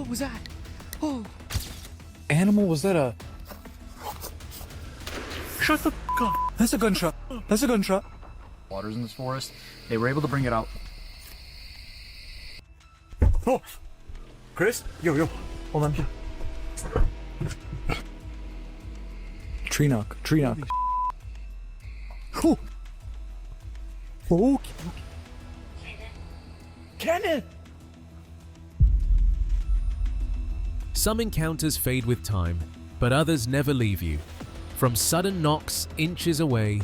What was that? Oh. Animal, was that a... Shut the f*** up. That's a gunshot. That's a gunshot. Waters in this forest. They were able to bring it out. Oh. Chris? Yo. Hold on. Tree knock. Oh. Oh. Kenneth! Some encounters fade with time, but others never leave you. From sudden knocks inches away,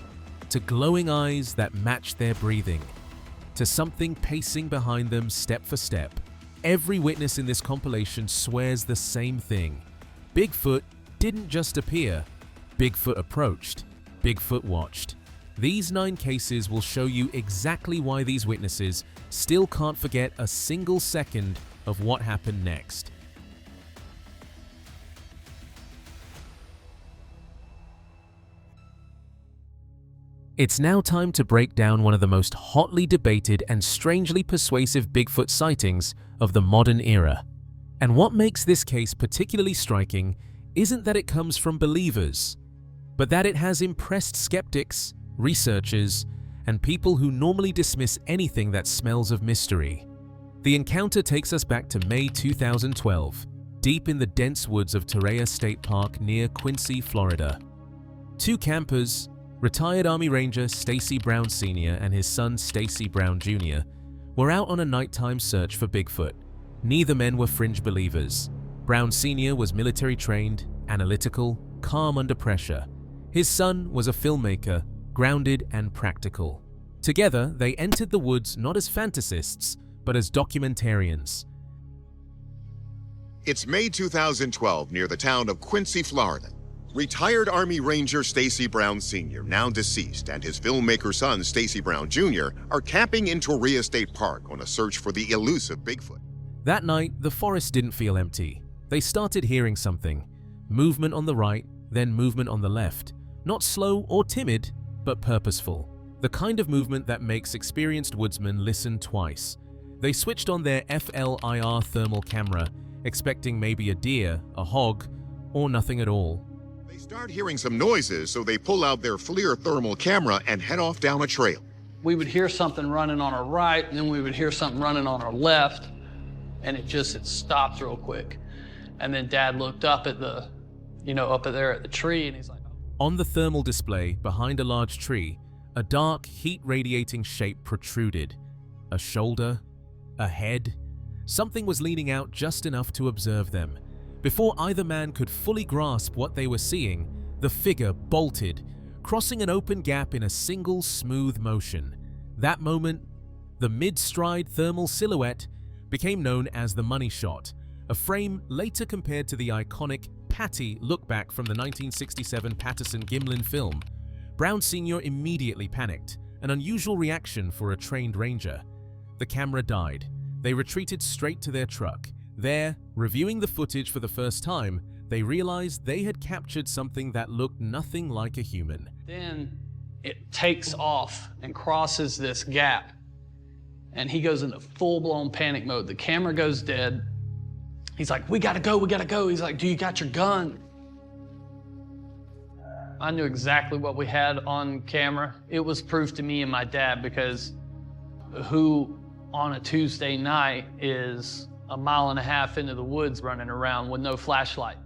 to glowing eyes that match their breathing, to something pacing behind them step for step. Every witness in this compilation swears the same thing. Bigfoot didn't just appear. Bigfoot approached. Bigfoot watched. These 9 cases will show you exactly why these witnesses still can't forget a single second of what happened next. It's now time to break down one of the most hotly debated and strangely persuasive Bigfoot sightings of the modern era. And what makes this case particularly striking isn't that it comes from believers, but that it has impressed skeptics, researchers, and people who normally dismiss anything that smells of mystery. The encounter takes us back to May 2012, deep in the dense woods of Torreya State Park near Quincy, Florida. 2 campers, retired Army Ranger Stacy Brown Sr. and his son Stacy Brown Jr., were out on a nighttime search for Bigfoot. Neither men were fringe believers. Brown Sr. was military trained, analytical, calm under pressure. His son was a filmmaker, grounded and practical. Together, they entered the woods not as fantasists, but as documentarians. It's May 2012 near the town of Quincy, Florida. Retired Army Ranger Stacy Brown Sr., now deceased, and his filmmaker son Stacy Brown Jr. are camping in Torreya State Park on a search for the elusive Bigfoot. That night, the forest didn't feel empty. They started hearing something. Movement on the right, then movement on the left. Not slow or timid, but purposeful. The kind of movement that makes experienced woodsmen listen twice. They switched on their FLIR thermal camera, expecting maybe a deer, a hog, or nothing at all. They start hearing some noises, so they pull out their FLIR thermal camera and head off down a trail. We would hear something running on our right, and then we would hear something running on our left, and it stopped real quick. And then Dad looked up at the, up there at the tree, and he's like, On the thermal display, behind a large tree, a dark, heat-radiating shape protruded. A shoulder, a head. Something was leaning out just enough to observe them. Before either man could fully grasp what they were seeing, the figure bolted, crossing an open gap in a single smooth motion. That moment, the mid-stride thermal silhouette became known as the money shot, a frame later compared to the iconic Patty look-back from the 1967 Patterson-Gimlin film. Brown Sr. immediately panicked, an unusual reaction for a trained ranger. The camera died. They retreated straight to their truck. There, reviewing the footage for the first time, they realized they had captured something that looked nothing like a human. Then it takes off and crosses this gap, and he goes into full-blown panic mode. The camera goes dead. He's like, we gotta go. He's like, do you got your gun? I knew exactly what we had on camera. It was proof to me and my dad, because who on a Tuesday night is a mile and a half into the woods running around with no flashlight?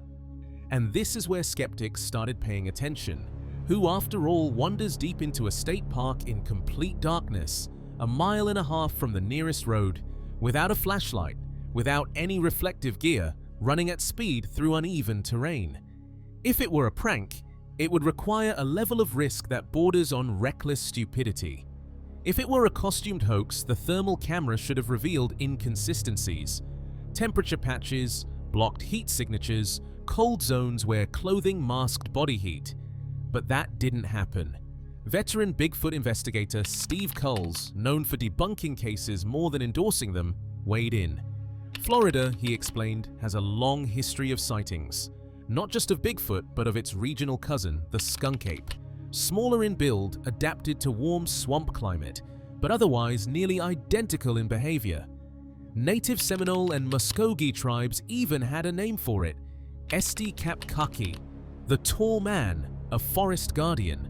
And this is where skeptics started paying attention. Who, after all, wanders deep into a state park in complete darkness, a mile and a half from the nearest road, without a flashlight, without any reflective gear, running at speed through uneven terrain? If it were a prank, it would require a level of risk that borders on reckless stupidity. If it were a costumed hoax, the thermal camera should have revealed inconsistencies. Temperature patches, blocked heat signatures, cold zones where clothing masked body heat. But that didn't happen. Veteran Bigfoot investigator Steve Kulls, known for debunking cases more than endorsing them, weighed in. Florida, he explained, has a long history of sightings. Not just of Bigfoot, but of its regional cousin, the skunk ape. Smaller in build, adapted to warm swamp climate, but otherwise nearly identical in behavior. Native Seminole and Muskogee tribes even had a name for it, Esti Kapkaki, the tall man, a forest guardian.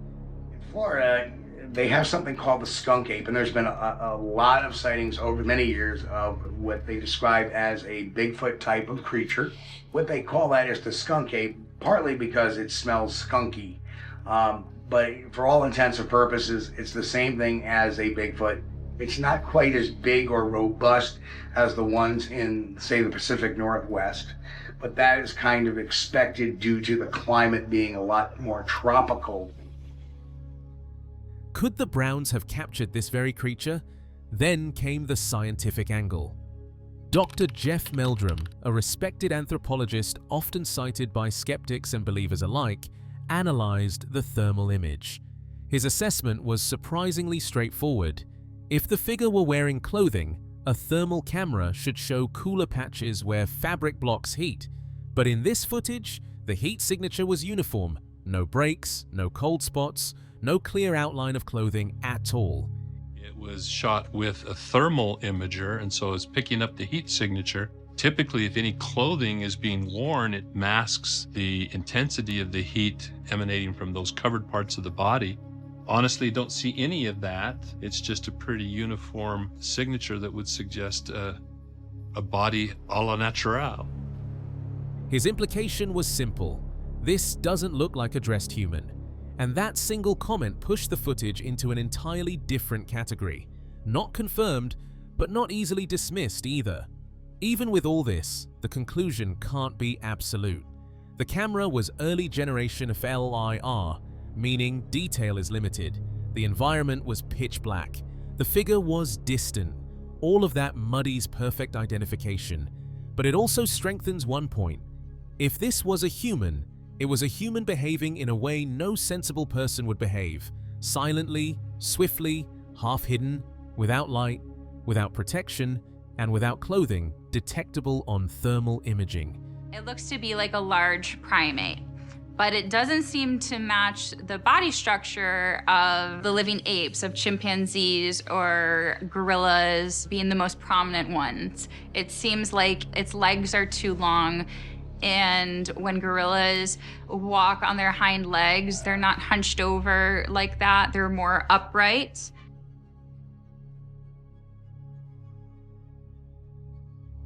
In Florida, they have something called the skunk ape, and there's been a lot of sightings over many years of what they describe as a Bigfoot type of creature. What they call that is the skunk ape, partly because it smells skunky. But for all intents and purposes, it's the same thing as a Bigfoot. It's not quite as big or robust as the ones in, say, the Pacific Northwest, but that is kind of expected due to the climate being a lot more tropical. Could the Browns have captured this very creature? Then came the scientific angle. Dr. Jeff Meldrum, a respected anthropologist often cited by skeptics and believers alike, analyzed the thermal image. His assessment was surprisingly straightforward. If the figure were wearing clothing, a thermal camera should show cooler patches where fabric blocks heat. But in this footage, the heat signature was uniform. No breaks, no cold spots, no clear outline of clothing at all. It was shot with a thermal imager, and so it's picking up the heat signature. Typically, if any clothing is being worn, it masks the intensity of the heat emanating from those covered parts of the body. Honestly, don't see any of that. It's just a pretty uniform signature that would suggest a body a la natural. His implication was simple. This doesn't look like a dressed human. And that single comment pushed the footage into an entirely different category. Not confirmed, but not easily dismissed either. Even with all this, the conclusion can't be absolute. The camera was early generation FLIR, meaning detail is limited. The environment was pitch black. The figure was distant. All of that muddies perfect identification. But it also strengthens one point. If this was a human, it was a human behaving in a way no sensible person would behave. Silently, swiftly, half hidden, without light, without protection, and without clothing, detectable on thermal imaging. It looks to be like a large primate, but it doesn't seem to match the body structure of the living apes, of chimpanzees or gorillas being the most prominent ones. It seems like its legs are too long, and when gorillas walk on their hind legs, they're not hunched over like that, they're more upright.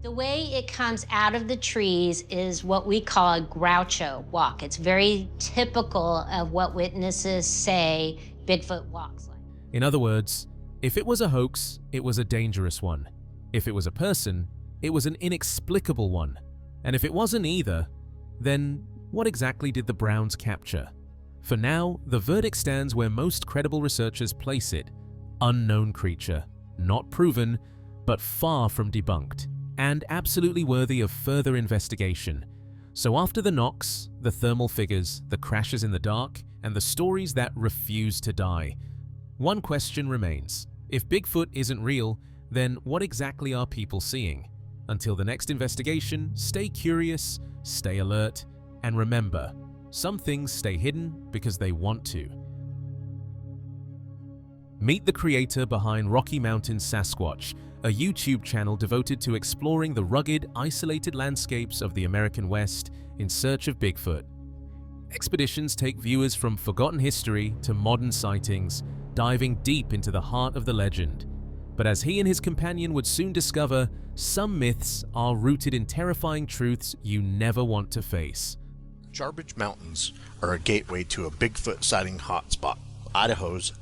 The way it comes out of the trees is what we call a Groucho walk. It's very typical of what witnesses say Bigfoot walks like. In other words, if it was a hoax, it was a dangerous one. If it was a person, it was an inexplicable one. And if it wasn't either, then what exactly did the Browns capture? For now, the verdict stands where most credible researchers place it: unknown creature, not proven, but far from debunked, and absolutely worthy of further investigation. So after the knocks, the thermal figures, the crashes in the dark, and the stories that refuse to die, one question remains. If Bigfoot isn't real, then what exactly are people seeing? Until the next investigation, stay curious, stay alert, and remember, some things stay hidden because they want to. Meet the creator behind Rocky Mountain Sasquatch, a YouTube channel devoted to exploring the rugged, isolated landscapes of the American West in search of Bigfoot. Expeditions take viewers from forgotten history to modern sightings, diving deep into the heart of the legend. But as he and his companion would soon discover, some myths are rooted in terrifying truths you never want to face. Jarbidge Mountains are a gateway to a Bigfoot sighting hotspot. Idaho's.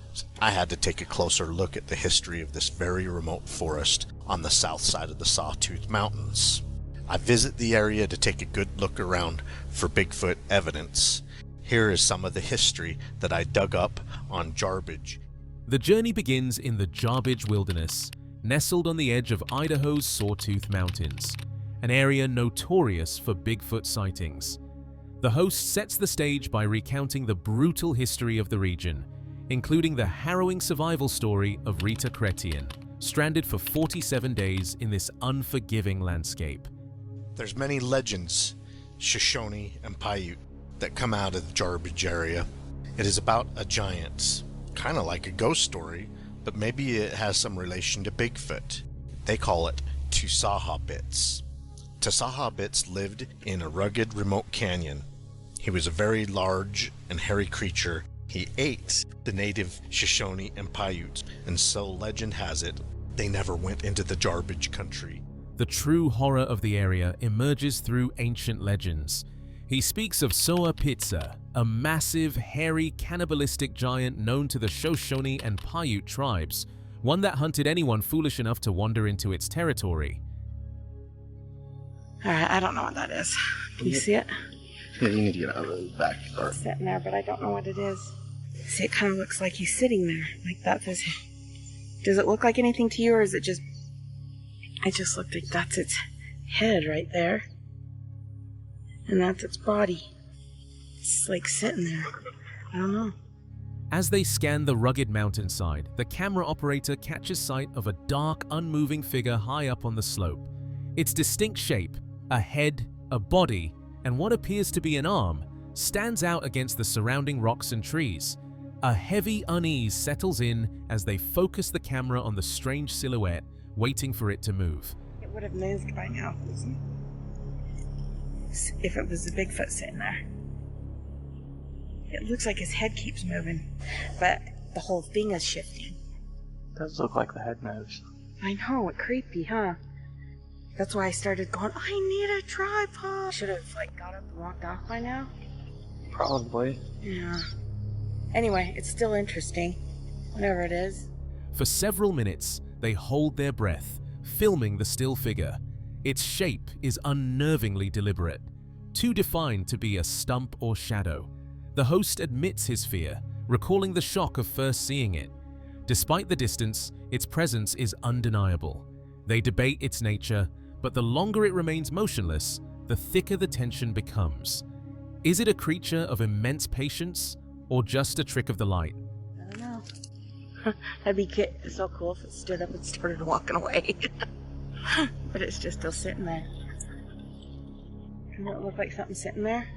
I had to take a closer look at the history of this very remote forest on the south side of the Sawtooth Mountains. I visit the area to take a good look around for Bigfoot evidence. Here is some of the history that I dug up on Jarbidge. The journey begins in the Jarbidge Wilderness, nestled on the edge of Idaho's Sawtooth Mountains, an area notorious for Bigfoot sightings. The host sets the stage by recounting the brutal history of the region, including the harrowing survival story of Rita Chrétien, stranded for 47 days in this unforgiving landscape. There's many legends, Shoshone and Paiute, that come out of the Jarbidge area. It is about a giant, kind of like a ghost story, but maybe it has some relation to Bigfoot. They call it Tusahabits. Tusahabits lived in a rugged, remote canyon. He was a very large and hairy creature. He ate the native Shoshone and Paiutes, and so legend has it, they never went into the garbage country. The true horror of the area emerges through ancient legends. He speaks of Soa Pizza, a massive, hairy, cannibalistic giant known to the Shoshone and Paiute tribes, one that hunted anyone foolish enough to wander into its territory. Alright, I don't know what that is. Can you see it? Yeah, you need to get out of the back. It's sitting there, but I don't know what it is. See, it kind of looks like he's sitting there. Like that's his... Does it look like anything to you, or is it just... It just looked like that's its head right there. And that's its body. It's like sitting there. I don't know. As they scan the rugged mountainside, the camera operator catches sight of a dark, unmoving figure high up on the slope. Its distinct shape, a head, a body, and what appears to be an arm, stands out against the surrounding rocks and trees. A heavy unease settles in as they focus the camera on the strange silhouette, waiting for it to move. It would have moved by now if it was a Bigfoot sitting there. It looks like his head keeps moving, but the whole thing is shifting. It does look like the head moves. I know, it's creepy, huh? That's why I started going, I need a tripod. Should have got up and walked off by now. Probably. Yeah. Anyway, it's still interesting, whatever it is. For several minutes, they hold their breath, filming the still figure. Its shape is unnervingly deliberate, too defined to be a stump or shadow. The host admits his fear, recalling the shock of first seeing it. Despite the distance, its presence is undeniable. They debate its nature, but the longer it remains motionless, the thicker the tension becomes. Is it a creature of immense patience, or just a trick of the light? I don't know. That'd be so cool if it stood up and started walking away. But it's just still sitting there. Doesn't it look like something sitting there?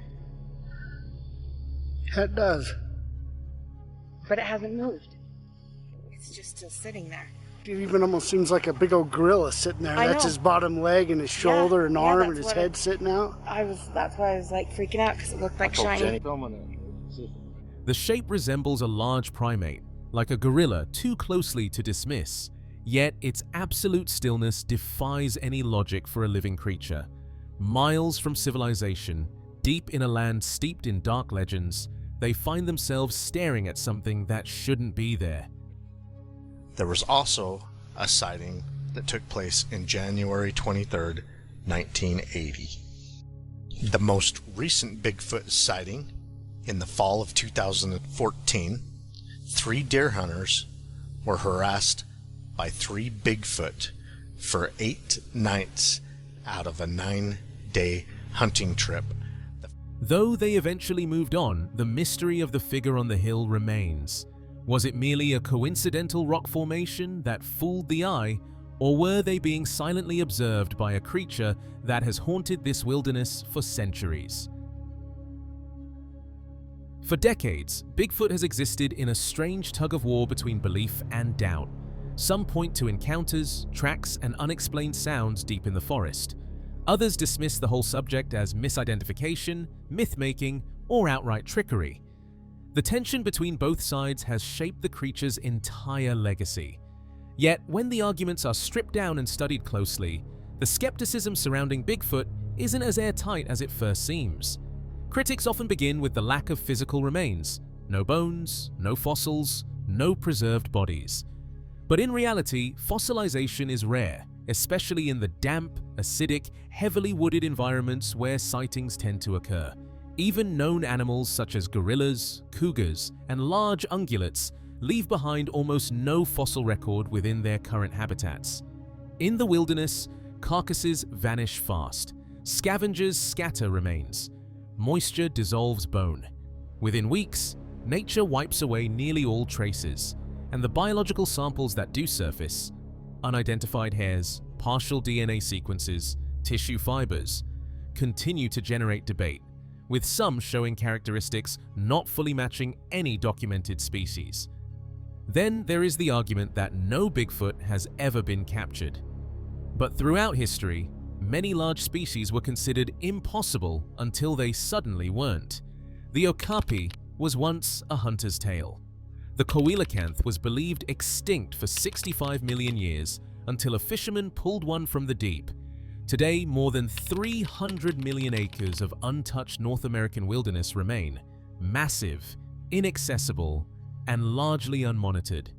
It does. But it hasn't moved. It's just still sitting there. It even almost seems like a big old gorilla sitting there. That's his bottom leg and his shoulder and arm and his head sitting out. That's why I was freaking out, because it looked like shiny. The shape resembles a large primate, like a gorilla too closely to dismiss. Yet its absolute stillness defies any logic for a living creature. Miles from civilization, deep in a land steeped in dark legends, they find themselves staring at something that shouldn't be there. There was also a sighting that took place in January 23rd, 1980. The most recent Bigfoot sighting, in the fall of 2014, 3 deer hunters were harassed by 3 Bigfoot for 8 nights out of a 9-day hunting trip. Though they eventually moved on, the mystery of the figure on the hill remains. Was it merely a coincidental rock formation that fooled the eye, or were they being silently observed by a creature that has haunted this wilderness for centuries? For decades, Bigfoot has existed in a strange tug-of-war between belief and doubt. Some point to encounters, tracks, and unexplained sounds deep in the forest. Others dismiss the whole subject as misidentification, myth-making, or outright trickery. The tension between both sides has shaped the creature's entire legacy. Yet, when the arguments are stripped down and studied closely, the skepticism surrounding Bigfoot isn't as airtight as it first seems. Critics often begin with the lack of physical remains. No bones, no fossils, no preserved bodies. But in reality, fossilization is rare, especially in the damp, acidic, heavily wooded environments where sightings tend to occur. Even known animals such as gorillas, cougars, and large ungulates leave behind almost no fossil record within their current habitats. In the wilderness, carcasses vanish fast. Scavengers scatter remains. Moisture dissolves bone. Within weeks, nature wipes away nearly all traces, and the biological samples that do surface, unidentified hairs, partial DNA sequences, tissue fibers, continue to generate debate, with some showing characteristics not fully matching any documented species. Then there is the argument that no Bigfoot has ever been captured. But throughout history, many large species were considered impossible until they suddenly weren't. The okapi was once a hunter's tale. The coelacanth was believed extinct for 65 million years until a fisherman pulled one from the deep. Today, more than 300 million acres of untouched North American wilderness remain, massive, inaccessible, and largely unmonitored.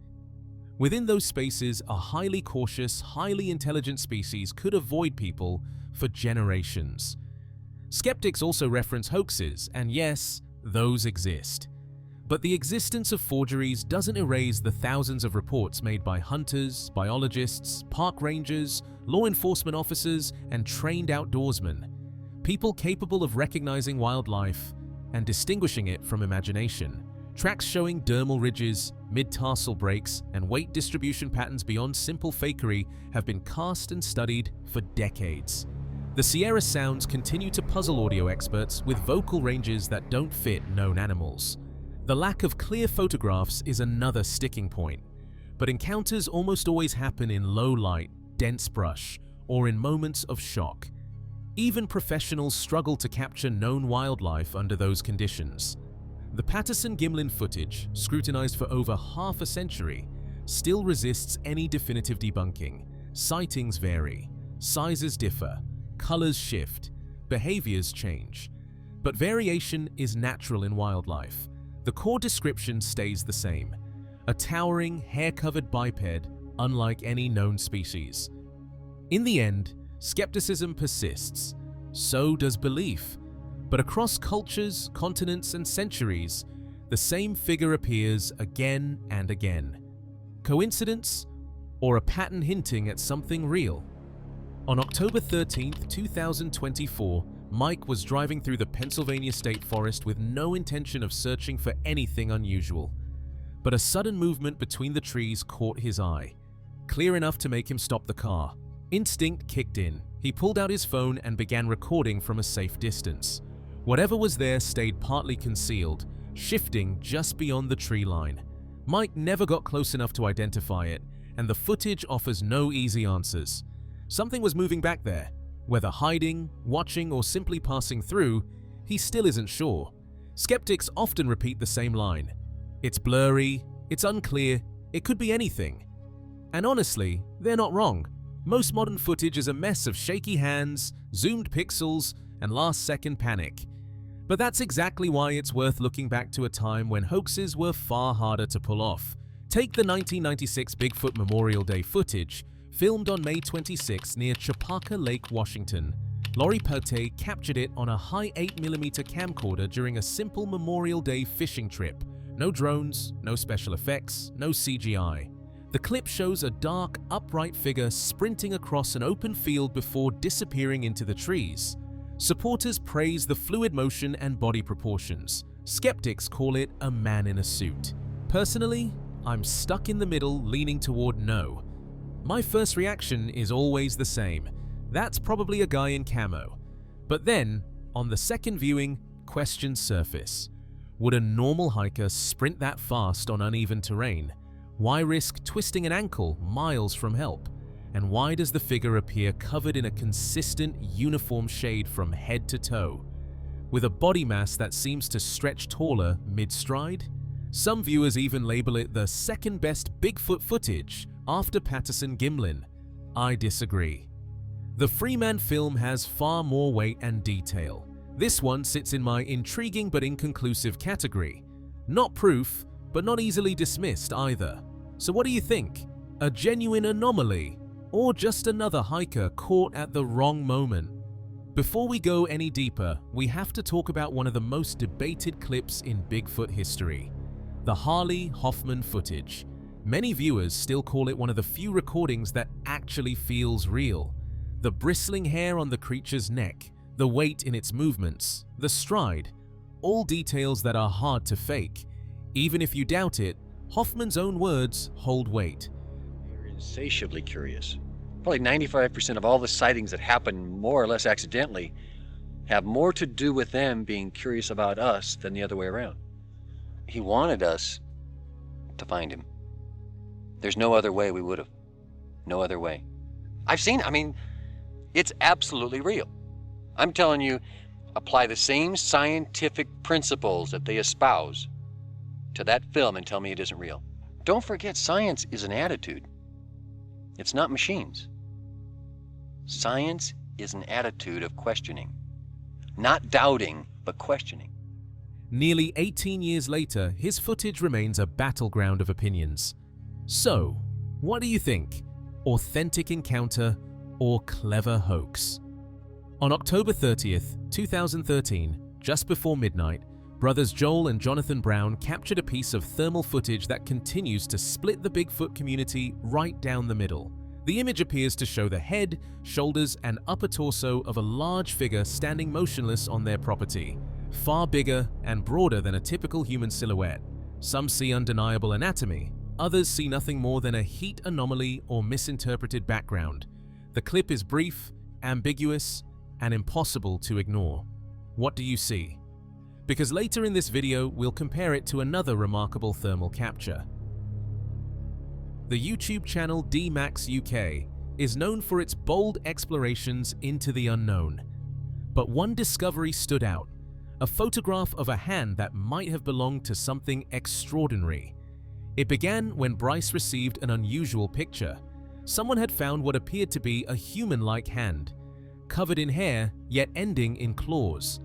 Within those spaces, a highly cautious, highly intelligent species could avoid people for generations. Skeptics also reference hoaxes, and yes, those exist. But the existence of forgeries doesn't erase the thousands of reports made by hunters, biologists, park rangers, law enforcement officers, and trained outdoorsmen, people capable of recognizing wildlife and distinguishing it from imagination. Tracks showing dermal ridges, mid-tarsal breaks, and weight distribution patterns beyond simple fakery have been cast and studied for decades. The Sierra sounds continue to puzzle audio experts with vocal ranges that don't fit known animals. The lack of clear photographs is another sticking point, but encounters almost always happen in low light, dense brush, or in moments of shock. Even professionals struggle to capture known wildlife under those conditions. The Patterson-Gimlin footage, scrutinized for over half a century, still resists any definitive debunking. Sightings vary, sizes differ, colors shift, behaviors change. But variation is natural in wildlife. The core description stays the same: a towering, hair-covered biped, unlike any known species. In the end, skepticism persists. So does belief. But across cultures, continents, and centuries, the same figure appears again and again. Coincidence? Or a pattern hinting at something real? On October 13, 2024, Mike was driving through the Pennsylvania State Forest with no intention of searching for anything unusual. But a sudden movement between the trees caught his eye, clear enough to make him stop the car. Instinct kicked in. He pulled out his phone and began recording from a safe distance. Whatever was there stayed partly concealed, shifting just beyond the tree line. Mike never got close enough to identify it, and the footage offers no easy answers. Something was moving back there. Whether hiding, watching, or simply passing through, he still isn't sure. Skeptics often repeat the same line: "It's blurry, it's unclear, it could be anything." And honestly, they're not wrong. Most modern footage is a mess of shaky hands, zoomed pixels, and last-second panic. But that's exactly why it's worth looking back to a time when hoaxes were far harder to pull off. Take the 1996 Bigfoot Memorial Day footage, filmed on May 26 near Chapaka Lake, Washington. Lori Perte captured it on a high 8mm camcorder during a simple Memorial Day fishing trip. No drones, no special effects, no CGI. The clip shows a dark, upright figure sprinting across an open field before disappearing into the trees. Supporters praise the fluid motion and body proportions. Skeptics call it a man in a suit. Personally, I'm stuck in the middle, leaning toward no. My first reaction is always the same: that's probably a guy in camo. But then, on the second viewing, questions surface. Would a normal hiker sprint that fast on uneven terrain? Why risk twisting an ankle miles from help? And why does the figure appear covered in a consistent, uniform shade from head to toe, with a body mass that seems to stretch taller mid-stride? Some viewers even label it the second best Bigfoot footage after Patterson-Gimlin. I disagree. The Freeman film has far more weight and detail. This one sits in my intriguing but inconclusive category. Not proof, but not easily dismissed either. So what do you think? A genuine anomaly? Or just another hiker caught at the wrong moment? Before we go any deeper, we have to talk about one of the most debated clips in Bigfoot history: the Harley Hoffman footage. Many viewers still call it one of the few recordings that actually feels real. The bristling hair on the creature's neck, the weight in its movements, the stride, all details that are hard to fake. Even if you doubt it, Hoffman's own words hold weight. They're insatiably curious. Probably 95% of all the sightings that happen more or less accidentally have more to do with them being curious about us than the other way around. He wanted us to find him. There's no other way we would have. No other way. I've seen it. I mean, it's absolutely real. I'm telling you, apply the same scientific principles that they espouse to that film and tell me it isn't real. Don't forget, science is an attitude. It's not machines. Science is an attitude of questioning. Not doubting, but questioning. Nearly 18 years later, his footage remains a battleground of opinions. So, what do you think? Authentic encounter or clever hoax? On October 30th, 2013, just before midnight, brothers Joel and Jonathan Brown captured a piece of thermal footage that continues to split the Bigfoot community right down the middle. The image appears to show the head, shoulders, and upper torso of a large figure standing motionless on their property, far bigger and broader than a typical human silhouette. Some see undeniable anatomy, others see nothing more than a heat anomaly or misinterpreted background. The clip is brief, ambiguous, and impossible to ignore. What do you see? Because later in this video, we'll compare it to another remarkable thermal capture. The YouTube channel DMAX UK is known for its bold explorations into the unknown. But one discovery stood out, a photograph of a hand that might have belonged to something extraordinary. It began when Bryce received an unusual picture. Someone had found what appeared to be a human-like hand, covered in hair yet ending in claws.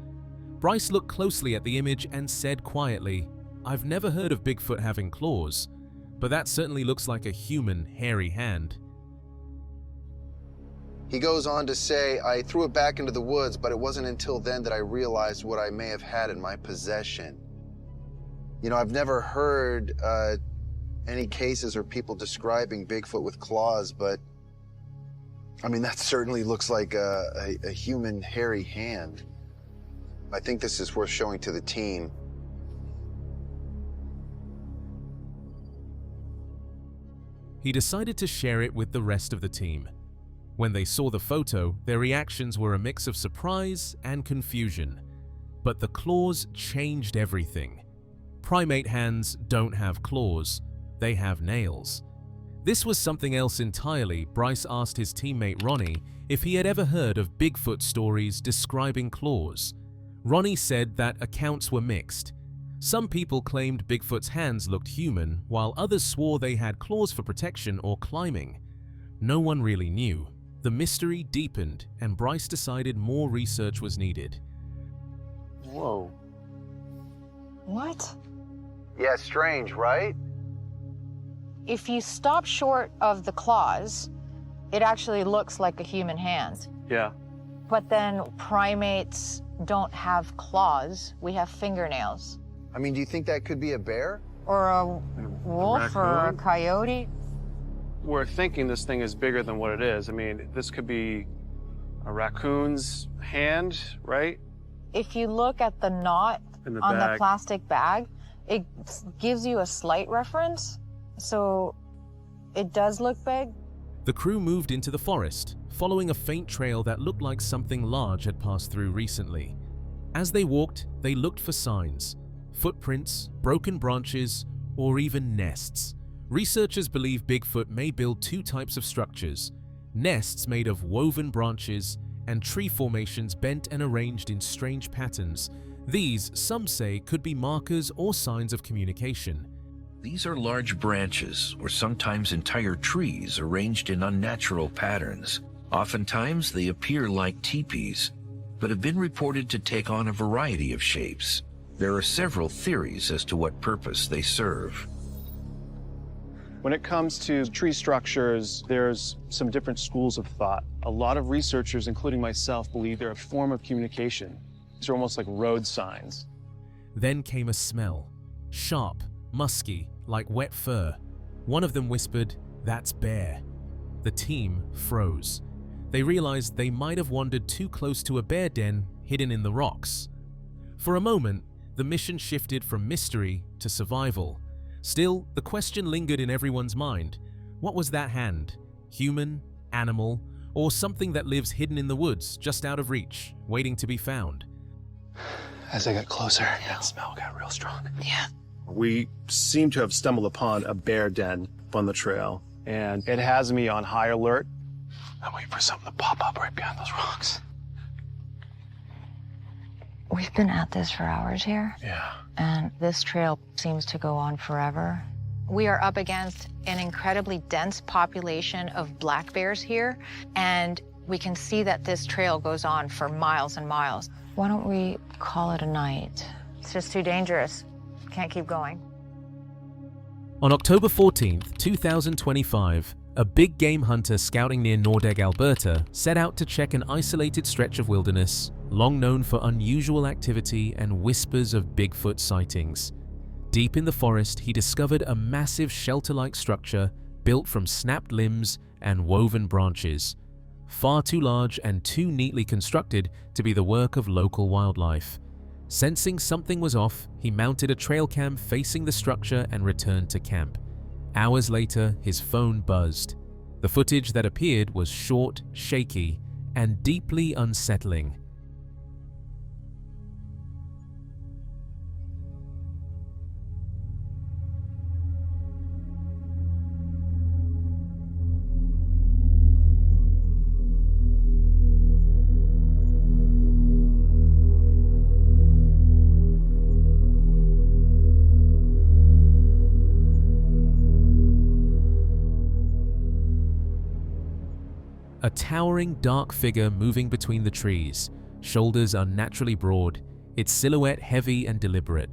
Bryce looked closely at the image and said quietly, "I've never heard of Bigfoot having claws, but that certainly looks like a human, hairy hand." He goes on to say, "I threw it back into the woods, but it wasn't until then that I realized what I may have had in my possession." You know, I've never heard any cases or people describing Bigfoot with claws, but I mean, that certainly looks like a human hairy hand. I think this is worth showing to the team. He decided to share it with the rest of the team. When they saw the photo, their reactions were a mix of surprise and confusion. But the claws changed everything. Primate hands don't have claws, they have nails. This was something else entirely. Bryce asked his teammate Ronnie if he had ever heard of Bigfoot stories describing claws. Ronnie said that accounts were mixed. Some people claimed Bigfoot's hands looked human, while others swore they had claws for protection or climbing. No one really knew. The mystery deepened, and Bryce decided more research was needed. Whoa. What? Yeah, strange, right? If you stop short of the claws, it actually looks like a human hand. Yeah. But then primates don't have claws, we have fingernails. I mean, do you think that could be a bear? Or a wolf or a coyote? We're thinking this thing is bigger than what it is. I mean, this could be a raccoon's hand, right? If you look at the knot In the on the bag. plastic bag, it gives you a slight reference. So it does look big. The crew moved into the forest, following a faint trail that looked like something large had passed through recently. As they walked, they looked for signs, footprints, broken branches, or even nests. Researchers believe Bigfoot may build two types of structures: nests made of woven branches and tree formations bent and arranged in strange patterns. These, some say, could be markers or signs of communication. These are large branches, or sometimes entire trees arranged in unnatural patterns. Oftentimes they appear like teepees, but have been reported to take on a variety of shapes. There are several theories as to what purpose they serve. When it comes to tree structures, there's some different schools of thought. A lot of researchers, including myself, believe they're a form of communication. These are almost like road signs. Then came a smell, sharp, musky, like wet fur. One of them whispered, "That's bear." The team froze. They realized they might have wandered too close to a bear den hidden in the rocks. For a moment, the mission shifted from mystery to survival. Still, the question lingered in everyone's mind. What was that hand? Human, animal, or something that lives hidden in the woods, just out of reach, waiting to be found? As I got closer, that smell got real strong. Yeah. We seem to have stumbled upon a bear den on the trail, and it has me on high alert. I wait for something to pop up right behind those rocks. We've been at this for hours here. Yeah. And this trail seems to go on forever. We are up against an incredibly dense population of black bears here, and we can see that this trail goes on for miles and miles. Why don't we call it a night? It's just too dangerous. Can't keep going. On October 14th, 2025, a big game hunter scouting near Nordegg, Alberta, set out to check an isolated stretch of wilderness, long known for unusual activity and whispers of Bigfoot sightings. Deep in the forest, he discovered a massive shelter-like structure built from snapped limbs and woven branches, far too large and too neatly constructed to be the work of local wildlife. Sensing something was off, he mounted a trail cam facing the structure and returned to camp. Hours later, his phone buzzed. The footage that appeared was short, shaky, and deeply unsettling. A towering dark figure moving between the trees, shoulders unnaturally broad, its silhouette heavy and deliberate.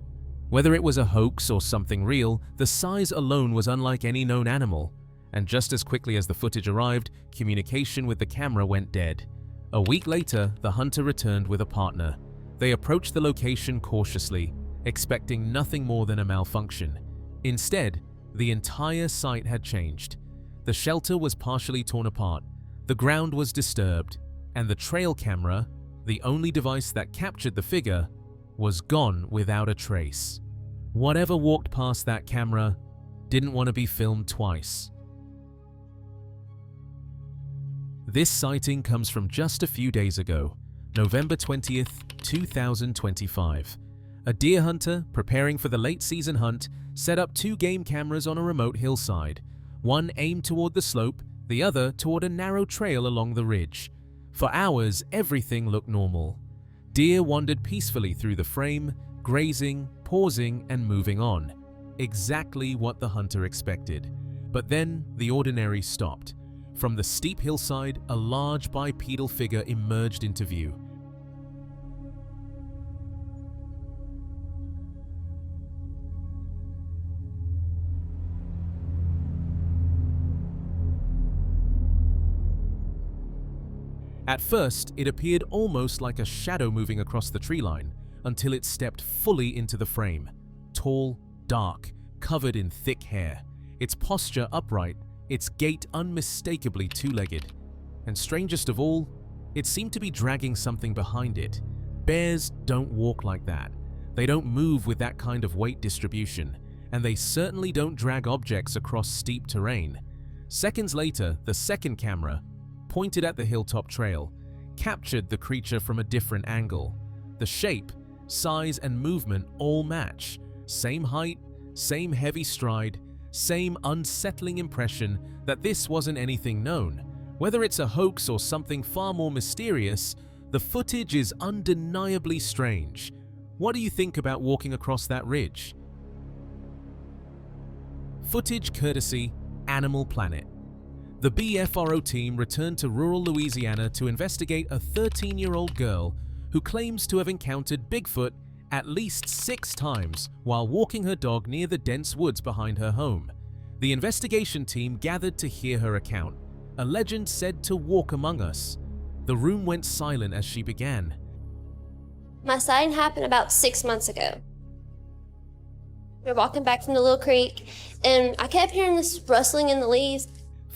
Whether it was a hoax or something real, the size alone was unlike any known animal, and just as quickly as the footage arrived, communication with the camera went dead. A week later, the hunter returned with a partner. They approached the location cautiously, expecting nothing more than a malfunction. Instead, the entire site had changed. The shelter was partially torn apart, the ground was disturbed, and the trail camera, the only device that captured the figure, was gone without a trace. Whatever walked past that camera didn't want to be filmed twice. This sighting comes from just a few days ago, November 20th, 2025. A deer hunter preparing for the late season hunt set up 2 game cameras on a remote hillside, one aimed toward the slope, the other toward a narrow trail along the ridge. For hours, everything looked normal. Deer wandered peacefully through the frame, grazing, pausing, and moving on. Exactly what the hunter expected. But then, the ordinary stopped. From the steep hillside, a large bipedal figure emerged into view. At first, it appeared almost like a shadow moving across the tree line, until it stepped fully into the frame. Tall, dark, covered in thick hair, its posture upright, its gait unmistakably two-legged. And strangest of all, it seemed to be dragging something behind it. Bears don't walk like that. They don't move with that kind of weight distribution, and they certainly don't drag objects across steep terrain. Seconds later, the second camera, pointed at the hilltop trail, captured the creature from a different angle. The shape, size, and movement all match. Same height, same heavy stride, same unsettling impression that this wasn't anything known. Whether it's a hoax or something far more mysterious, the footage is undeniably strange. What do you think about walking across that ridge? Footage courtesy Animal Planet. The BFRO team returned to rural Louisiana to investigate a 13-year-old girl who claims to have encountered Bigfoot at least 6 times while walking her dog near the dense woods behind her home. The investigation team gathered to hear her account. A legend said to walk among us. The room went silent as she began. My sighting happened about 6 months ago. We were walking back from the little creek, and I kept hearing this rustling in the leaves.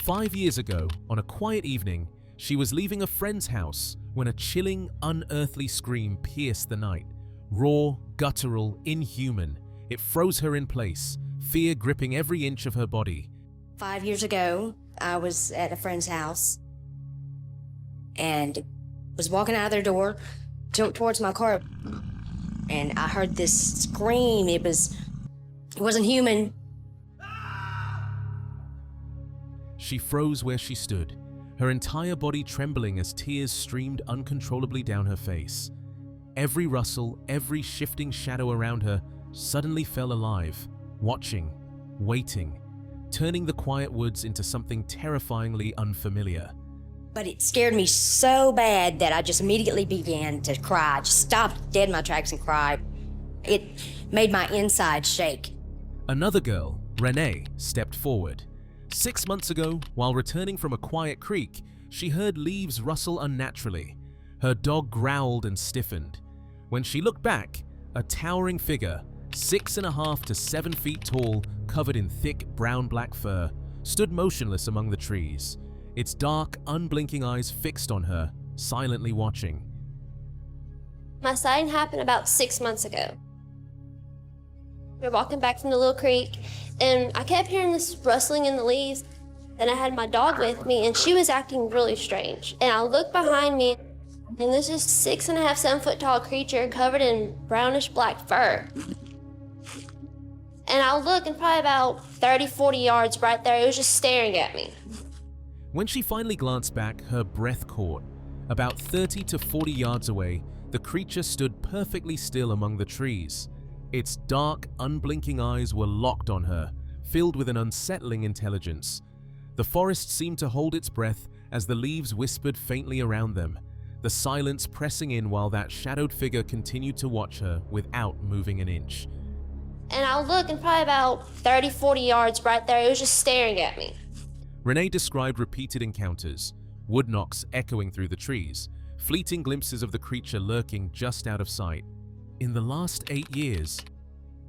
5 years ago, on a quiet evening, she was leaving a friend's house when a chilling, unearthly scream pierced the night. Raw, guttural, inhuman. It froze her in place, fear gripping every inch of her body. 5 years ago, I was at a friend's house and was walking out of their door, jumped towards my car, and I heard this scream. It wasn't human. She froze where she stood, her entire body trembling as tears streamed uncontrollably down her face. Every rustle, every shifting shadow around her suddenly fell alive, watching, waiting, turning the quiet woods into something terrifyingly unfamiliar. But it scared me so bad that I just immediately began to cry. I just stopped dead in my tracks and cried. It made my inside shake. Another girl, Renee, stepped forward. 6 months ago, while returning from a quiet creek, she heard leaves rustle unnaturally. Her dog growled and stiffened. When she looked back, a towering figure, 6.5 to 7 feet tall, covered in thick brown-black fur, stood motionless among the trees, its dark, unblinking eyes fixed on her, silently watching. My sighting happened about 6 months ago. We were walking back from the little creek, and I kept hearing this rustling in the leaves, and I had my dog with me, and she was acting really strange. And I looked behind me, and there's this 6.5, 7 foot tall creature covered in brownish black fur. And I looked, and probably about 30, 40 yards right there, it was just staring at me. When she finally glanced back, her breath caught. About 30 to 40 yards away, the creature stood perfectly still among the trees. Its dark, unblinking eyes were locked on her, filled with an unsettling intelligence. The forest seemed to hold its breath as the leaves whispered faintly around them, the silence pressing in while that shadowed figure continued to watch her without moving an inch. And I looked, and probably about 30, 40 yards right there, it was just staring at me. Renee described repeated encounters, wood knocks echoing through the trees, fleeting glimpses of the creature lurking just out of sight. In the last 8 years,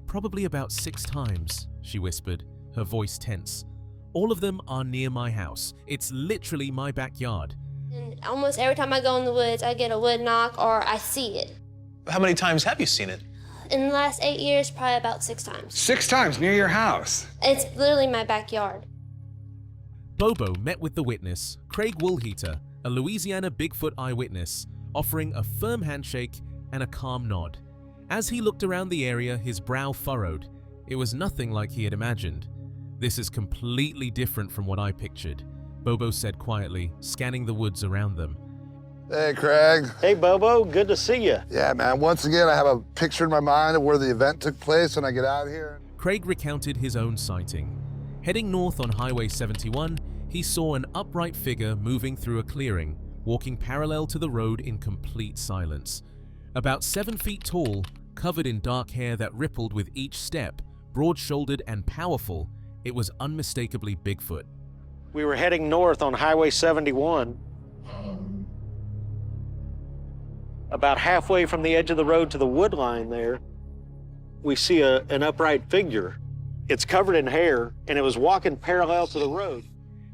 probably about 6 times, she whispered, her voice tense. All of them are near my house. It's literally my backyard. And almost every time I go in the woods, I get a wood knock or I see it. How many times have you seen it? In the last 8 years, probably about 6 times. 6 times near your house? It's literally my backyard. Bobo met with the witness, Craig Woolheater, a Louisiana Bigfoot eyewitness, offering a firm handshake and a calm nod. As he looked around the area, his brow furrowed. It was nothing like he had imagined. "This is completely different from what I pictured," Bobo said quietly, scanning the woods around them. Hey, Craig. Hey, Bobo. Good to see you. Yeah, man. Once again, I have a picture in my mind of where the event took place when I get out of here. Craig recounted his own sighting. Heading north on Highway 71, he saw an upright figure moving through a clearing, walking parallel to the road in complete silence. About 7 feet tall, covered in dark hair that rippled with each step, broad-shouldered and powerful, it was unmistakably Bigfoot. We were heading north on Highway 71. About halfway from the edge of the road to the wood line there, we see an upright figure. It's covered in hair, and it was walking parallel to the road.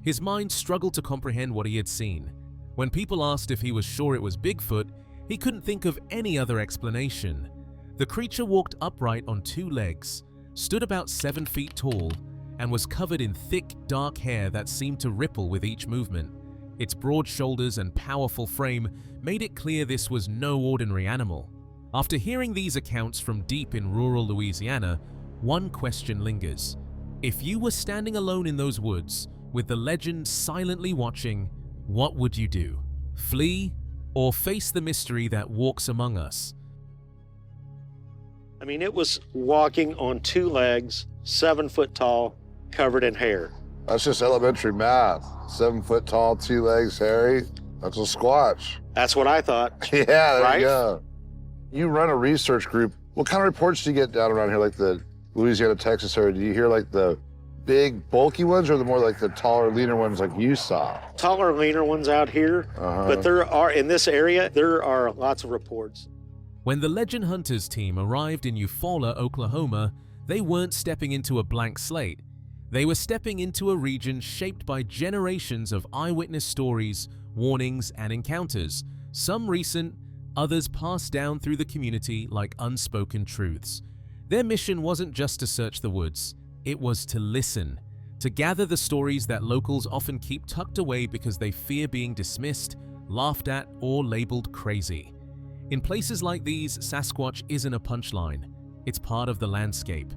His mind struggled to comprehend what he had seen. When people asked if he was sure it was Bigfoot, he couldn't think of any other explanation. The creature walked upright on 2 legs, stood about 7 feet tall, and was covered in thick, dark hair that seemed to ripple with each movement. Its broad shoulders and powerful frame made it clear this was no ordinary animal. After hearing these accounts from deep in rural Louisiana, one question lingers. If you were standing alone in those woods, with the legend silently watching, what would you do? Flee or face the mystery that walks among us? I mean, it was walking on 2 legs, 7 foot tall, covered in hair. That's just elementary math. 7 foot tall, 2 legs, hairy. That's a Squatch. That's what I thought. Yeah, there right? you go. You run a research group. What kind of reports do you get down around here, like the Louisiana, Texas area? Do you hear like the big, bulky ones or the more like the taller, leaner ones like you saw? Taller, leaner ones out here, but there are, in this area, there are lots of reports. When the Legend Hunters team arrived in Eufaula, Oklahoma, they weren't stepping into a blank slate. They were stepping into a region shaped by generations of eyewitness stories, warnings, and encounters, some recent, others passed down through the community like unspoken truths. Their mission wasn't just to search the woods, it was to listen, to gather the stories that locals often keep tucked away because they fear being dismissed, laughed at, or labeled crazy. In places like these, Sasquatch isn't a punchline, it's part of the landscape.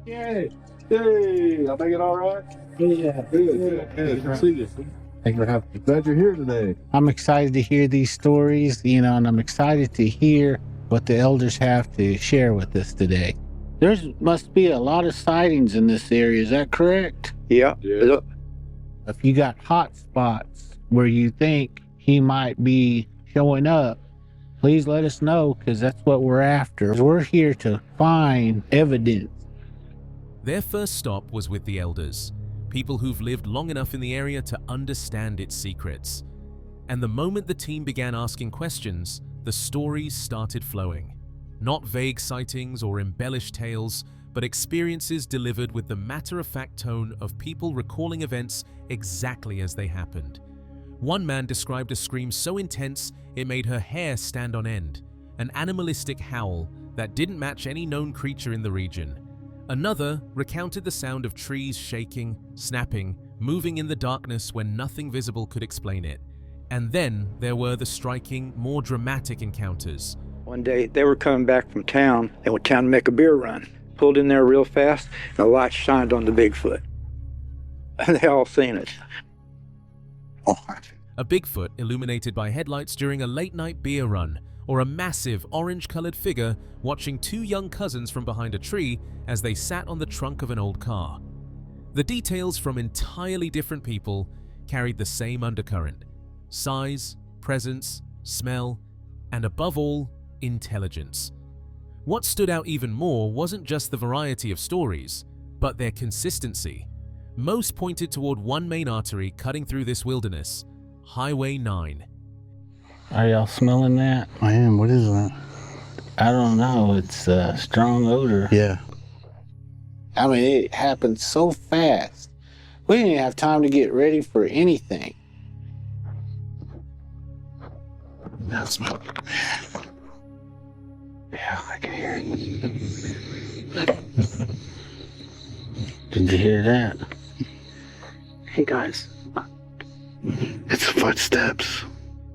Yay! Hey, I make it all right? Yeah, good. See you. Glad you're here today. I'm excited to hear these stories, and I'm excited to hear what the elders have to share with us today. There must be a lot of sightings in this area, is that correct? Yeah. If you got hot spots where you think he might be showing up, please let us know, because that's what we're after. We're here to find evidence. Their first stop was with the elders, people who've lived long enough in the area to understand its secrets. And the moment the team began asking questions, the stories started flowing. Not vague sightings or embellished tales, but experiences delivered with the matter-of-fact tone of people recalling events exactly as they happened. One man described a scream so intense it made her hair stand on end, an animalistic howl that didn't match any known creature in the region. Another recounted the sound of trees shaking, snapping, moving in the darkness when nothing visible could explain it. And then there were the striking, more dramatic encounters. One day they were coming back from town. They went down to make a beer run. Pulled in there real fast, and the light shined on the Bigfoot. They all seen it. A Bigfoot illuminated by headlights during a late-night beer run, or a massive orange-colored figure watching two young cousins from behind a tree as they sat on the trunk of an old car. The details from entirely different people carried the same undercurrent: size, presence, smell, and above all, intelligence. What stood out even more wasn't just the variety of stories, but their consistency. Most pointed toward one main artery cutting through this wilderness, Highway 9. Are y'all smelling that? I am. What is that? I don't know. It's a strong odor. Yeah. I mean, it happened so fast. We didn't have time to get ready for anything. That smell. Yeah, I can hear it. Did you hear that? Hey guys, it's footsteps.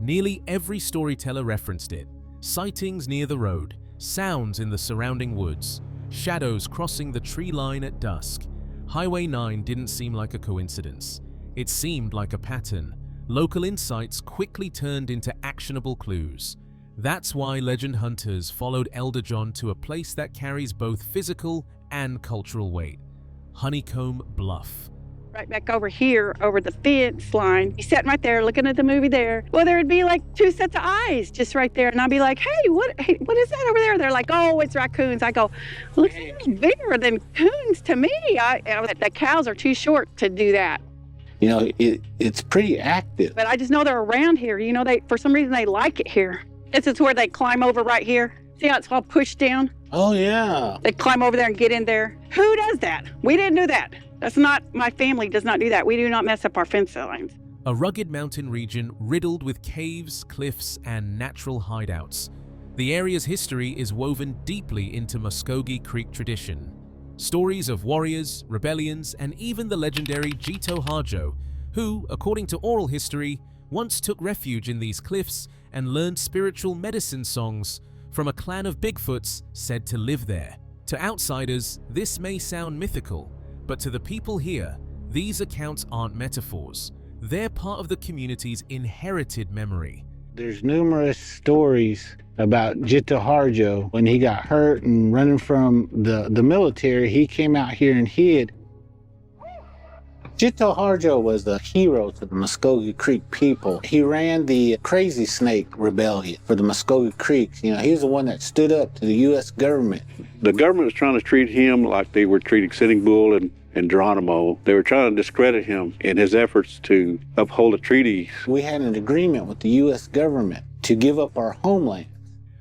Nearly every storyteller referenced it. Sightings near the road, sounds in the surrounding woods, shadows crossing the tree line at dusk. Highway 9 didn't seem like a coincidence. It seemed like a pattern. Local insights quickly turned into actionable clues. That's why legend hunters followed Elder John to a place that carries both physical and cultural weight: Honeycomb Bluff. Right back over here, over the fence line. He's sitting right there looking at the movie there. Well, there'd be like two sets of eyes just right there. And I'd be like, hey, what is that over there? They're like, oh, it's raccoons. I go, looks bigger than coons to me. The cows are too short to do that. You know, it's pretty active. But I just know they're around here. You know, for some reason they like it here. This is where they climb over right here. See how it's all pushed down? Oh, yeah. They climb over there and get in there. Who does that? We didn't do that. That's not, my family does not do that. We do not mess up our fence lines. A rugged mountain region riddled with caves, cliffs, and natural hideouts. The area's history is woven deeply into Muskogee Creek tradition. Stories of warriors, rebellions, and even the legendary Jito Harjo, who, according to oral history, once took refuge in these cliffs and learned spiritual medicine songs from a clan of Bigfoots said to live there. To outsiders, this may sound mythical, but to the people here, these accounts aren't metaphors. They're part of the community's inherited memory. There's numerous stories about Jito Harjo. When he got hurt and running from the military, he came out here and hid. Jito Harjo was a hero to the Muskogee Creek people. He ran the Crazy Snake Rebellion for the Muskogee Creeks. You know, he was the one that stood up to the U.S. government. The government was trying to treat him like they were treating Sitting Bull and Geronimo. They were trying to discredit him in his efforts to uphold a treaty. We had an agreement with the U.S. government to give up our homeland.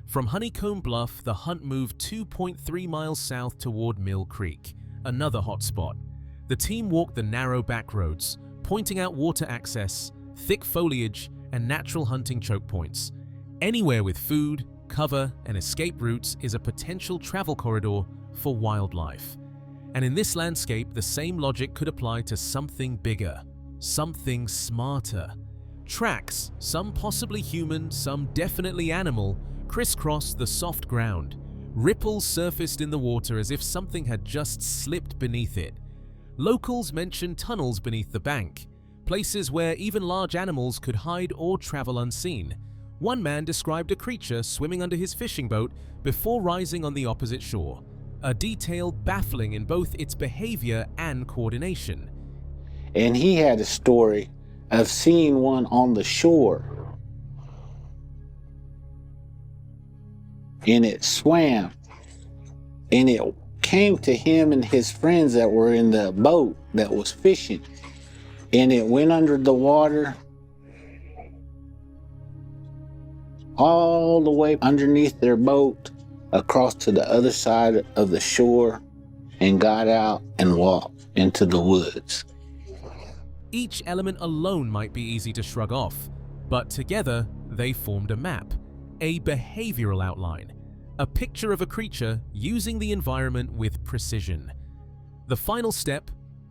From Honeycomb Bluff, the hunt moved 2.3 miles south toward Mill Creek, another hotspot. The team walked the narrow back roads, pointing out water access, thick foliage, and natural hunting choke points. Anywhere with food, cover, and escape routes is a potential travel corridor for wildlife. And in this landscape, the same logic could apply to something bigger, something smarter. Tracks, some possibly human, some definitely animal, crisscrossed the soft ground. Ripples surfaced in the water as if something had just slipped beneath it. Locals mentioned tunnels beneath the bank, places where even large animals could hide or travel unseen. One man described a creature swimming under his fishing boat before rising on the opposite shore, a detail baffling in both its behavior and coordination. And he had a story of seeing one on the shore. And it swam. And it came to him and his friends that were in the boat that was fishing. And it went under the water all the way underneath their boat across to the other side of the shore and got out and walked into the woods. Each element alone might be easy to shrug off, but together they formed a map, a behavioral outline, a picture of a creature using the environment with precision. The final step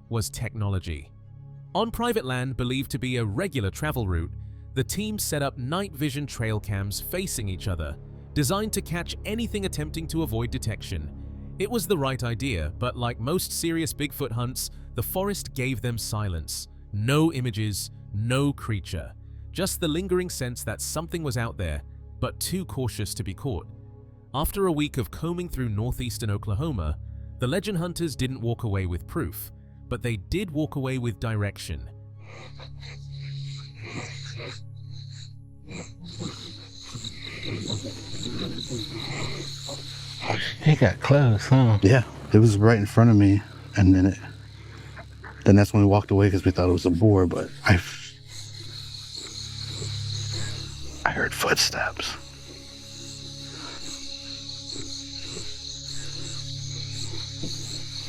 was technology. On private land believed to be a regular travel route, the team set up night vision trail cams facing each other, designed to catch anything attempting to avoid detection. It was the right idea, but like most serious Bigfoot hunts, the forest gave them silence. No images, no creature. Just the lingering sense that something was out there, but too cautious to be caught. After a week of combing through northeastern Oklahoma, the legend hunters didn't walk away with proof, but they did walk away with direction. It got close, huh? Yeah, it was right in front of me, and then that's when we walked away because we thought it was a boar, but I heard footsteps.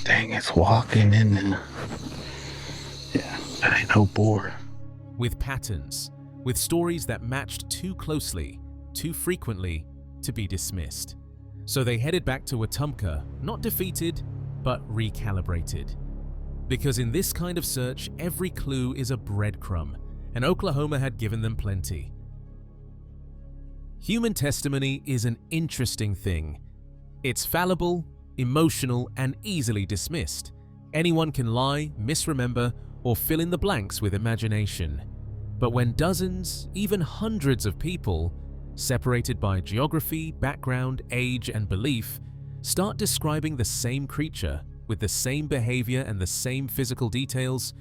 Dang, it's walking in there. Yeah, that ain't no boar. With patterns, with stories that matched too closely, too frequently, to be dismissed. So they headed back to Wetumpka, not defeated, but recalibrated. Because in this kind of search, every clue is a breadcrumb, and Oklahoma had given them plenty. Human testimony is an interesting thing. It's fallible, emotional, and easily dismissed. Anyone can lie, misremember, or fill in the blanks with imagination. But when dozens, even hundreds of people, separated by geography, background, age, and belief, start describing the same creature with the same behavior and the same physical details,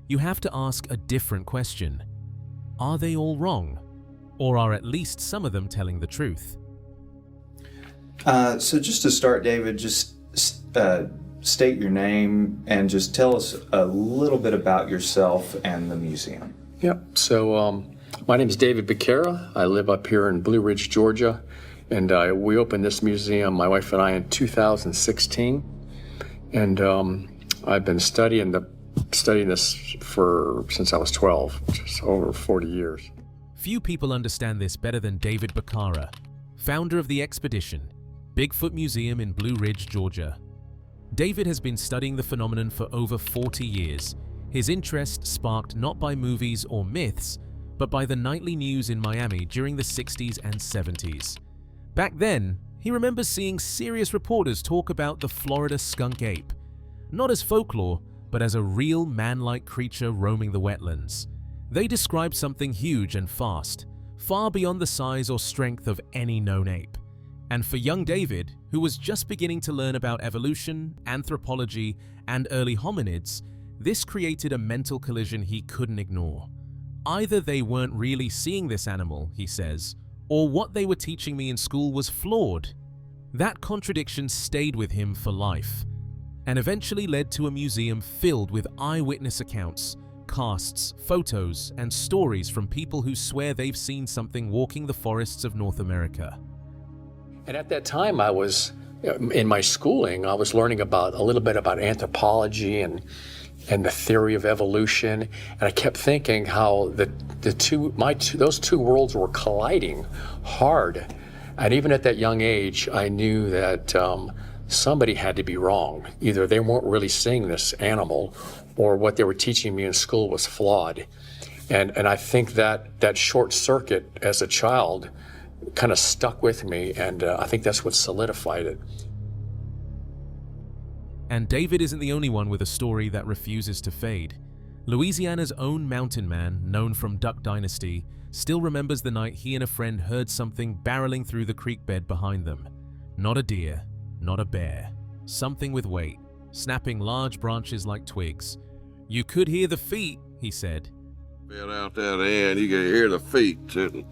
you have to ask a different question. Are they all wrong? Or are at least some of them telling the truth? So just to start, David, just state your name and just tell us a little bit about yourself and the museum. Yep. So my name is David Becerra. I live up here in Blue Ridge, Georgia, and we opened this museum, my wife and I, in 2016. And I've been studying this since I was 12, just over 40 years. Few people understand this better than David Becerra, founder of the expedition, Bigfoot Museum in Blue Ridge, Georgia. David has been studying the phenomenon for over 40 years, his interest sparked not by movies or myths, but by the nightly news in Miami during the 60s and 70s. Back then, he remembers seeing serious reporters talk about the Florida skunk ape, not as folklore, but as a real man-like creature roaming the wetlands. They described something huge and fast, far beyond the size or strength of any known ape. And for young David, who was just beginning to learn about evolution, anthropology, and early hominids, this created a mental collision he couldn't ignore. Either they weren't really seeing this animal, he says, or what they were teaching me in school was flawed. That contradiction stayed with him for life, and eventually led to a museum filled with eyewitness accounts, casts, photos, and stories from people who swear they've seen something walking the forests of North America. And at that time, I was, in my schooling, I was learning a little bit about anthropology and the theory of evolution, and I kept thinking how those two worlds were colliding hard. And even at that young age, I knew that somebody had to be wrong. Either they weren't really seeing this animal, or what they were teaching me in school was flawed. And I think that short circuit as a child kind of stuck with me, and I think that's what solidified it. And David isn't the only one with a story that refuses to fade. Louisiana's own mountain man, known from Duck Dynasty, still remembers the night he and a friend heard something barreling through the creek bed behind them. Not a deer, not a bear, something with weight, snapping large branches like twigs. "You could hear the feet," he said. Been out that end, you could hear the feet sitting.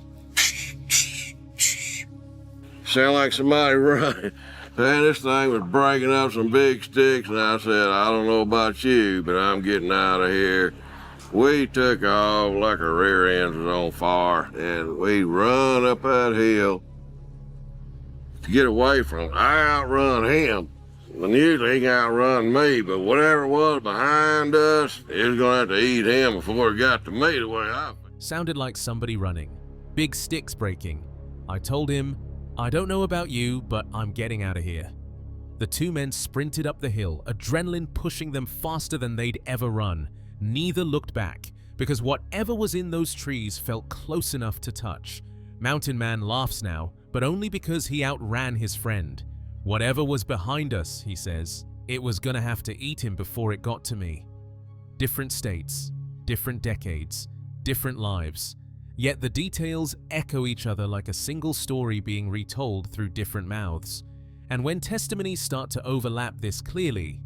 Sound like somebody running. Man, this thing was breaking up some big sticks, and I said, I don't know about you, but I'm getting out of here. We took off like our rear ends was on fire, and we run up that hill to get away from him. I outrun him. And usually he can outrun me, but whatever was behind us, it was gonna have to eat him before it got to me the way I felt. Sounded like somebody running. Big sticks breaking. I told him, "I don't know about you, but I'm getting out of here." The two men sprinted up the hill, adrenaline pushing them faster than they'd ever run. Neither looked back, because whatever was in those trees felt close enough to touch. Mountain Man laughs now, but only because he outran his friend. "Whatever was behind us," he says, "it was gonna have to eat him before it got to me." Different states, different decades, different lives. Yet the details echo each other like a single story being retold through different mouths. And when testimonies start to overlap this clearly,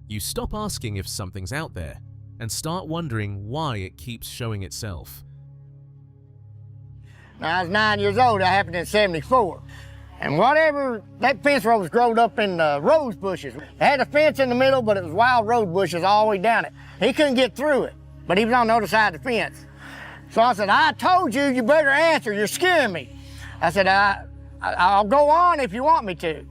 you stop asking if something's out there and start wondering why it keeps showing itself. I was 9 years old. That happened in '74. And whatever, that fence row was growed up in rose bushes. It had a fence in the middle, but it was wild rose bushes all the way down it. He couldn't get through it, but he was on the other side of the fence. So I said, "I told you, you better answer. You're scaring me." I said, I'll go on if you want me to. And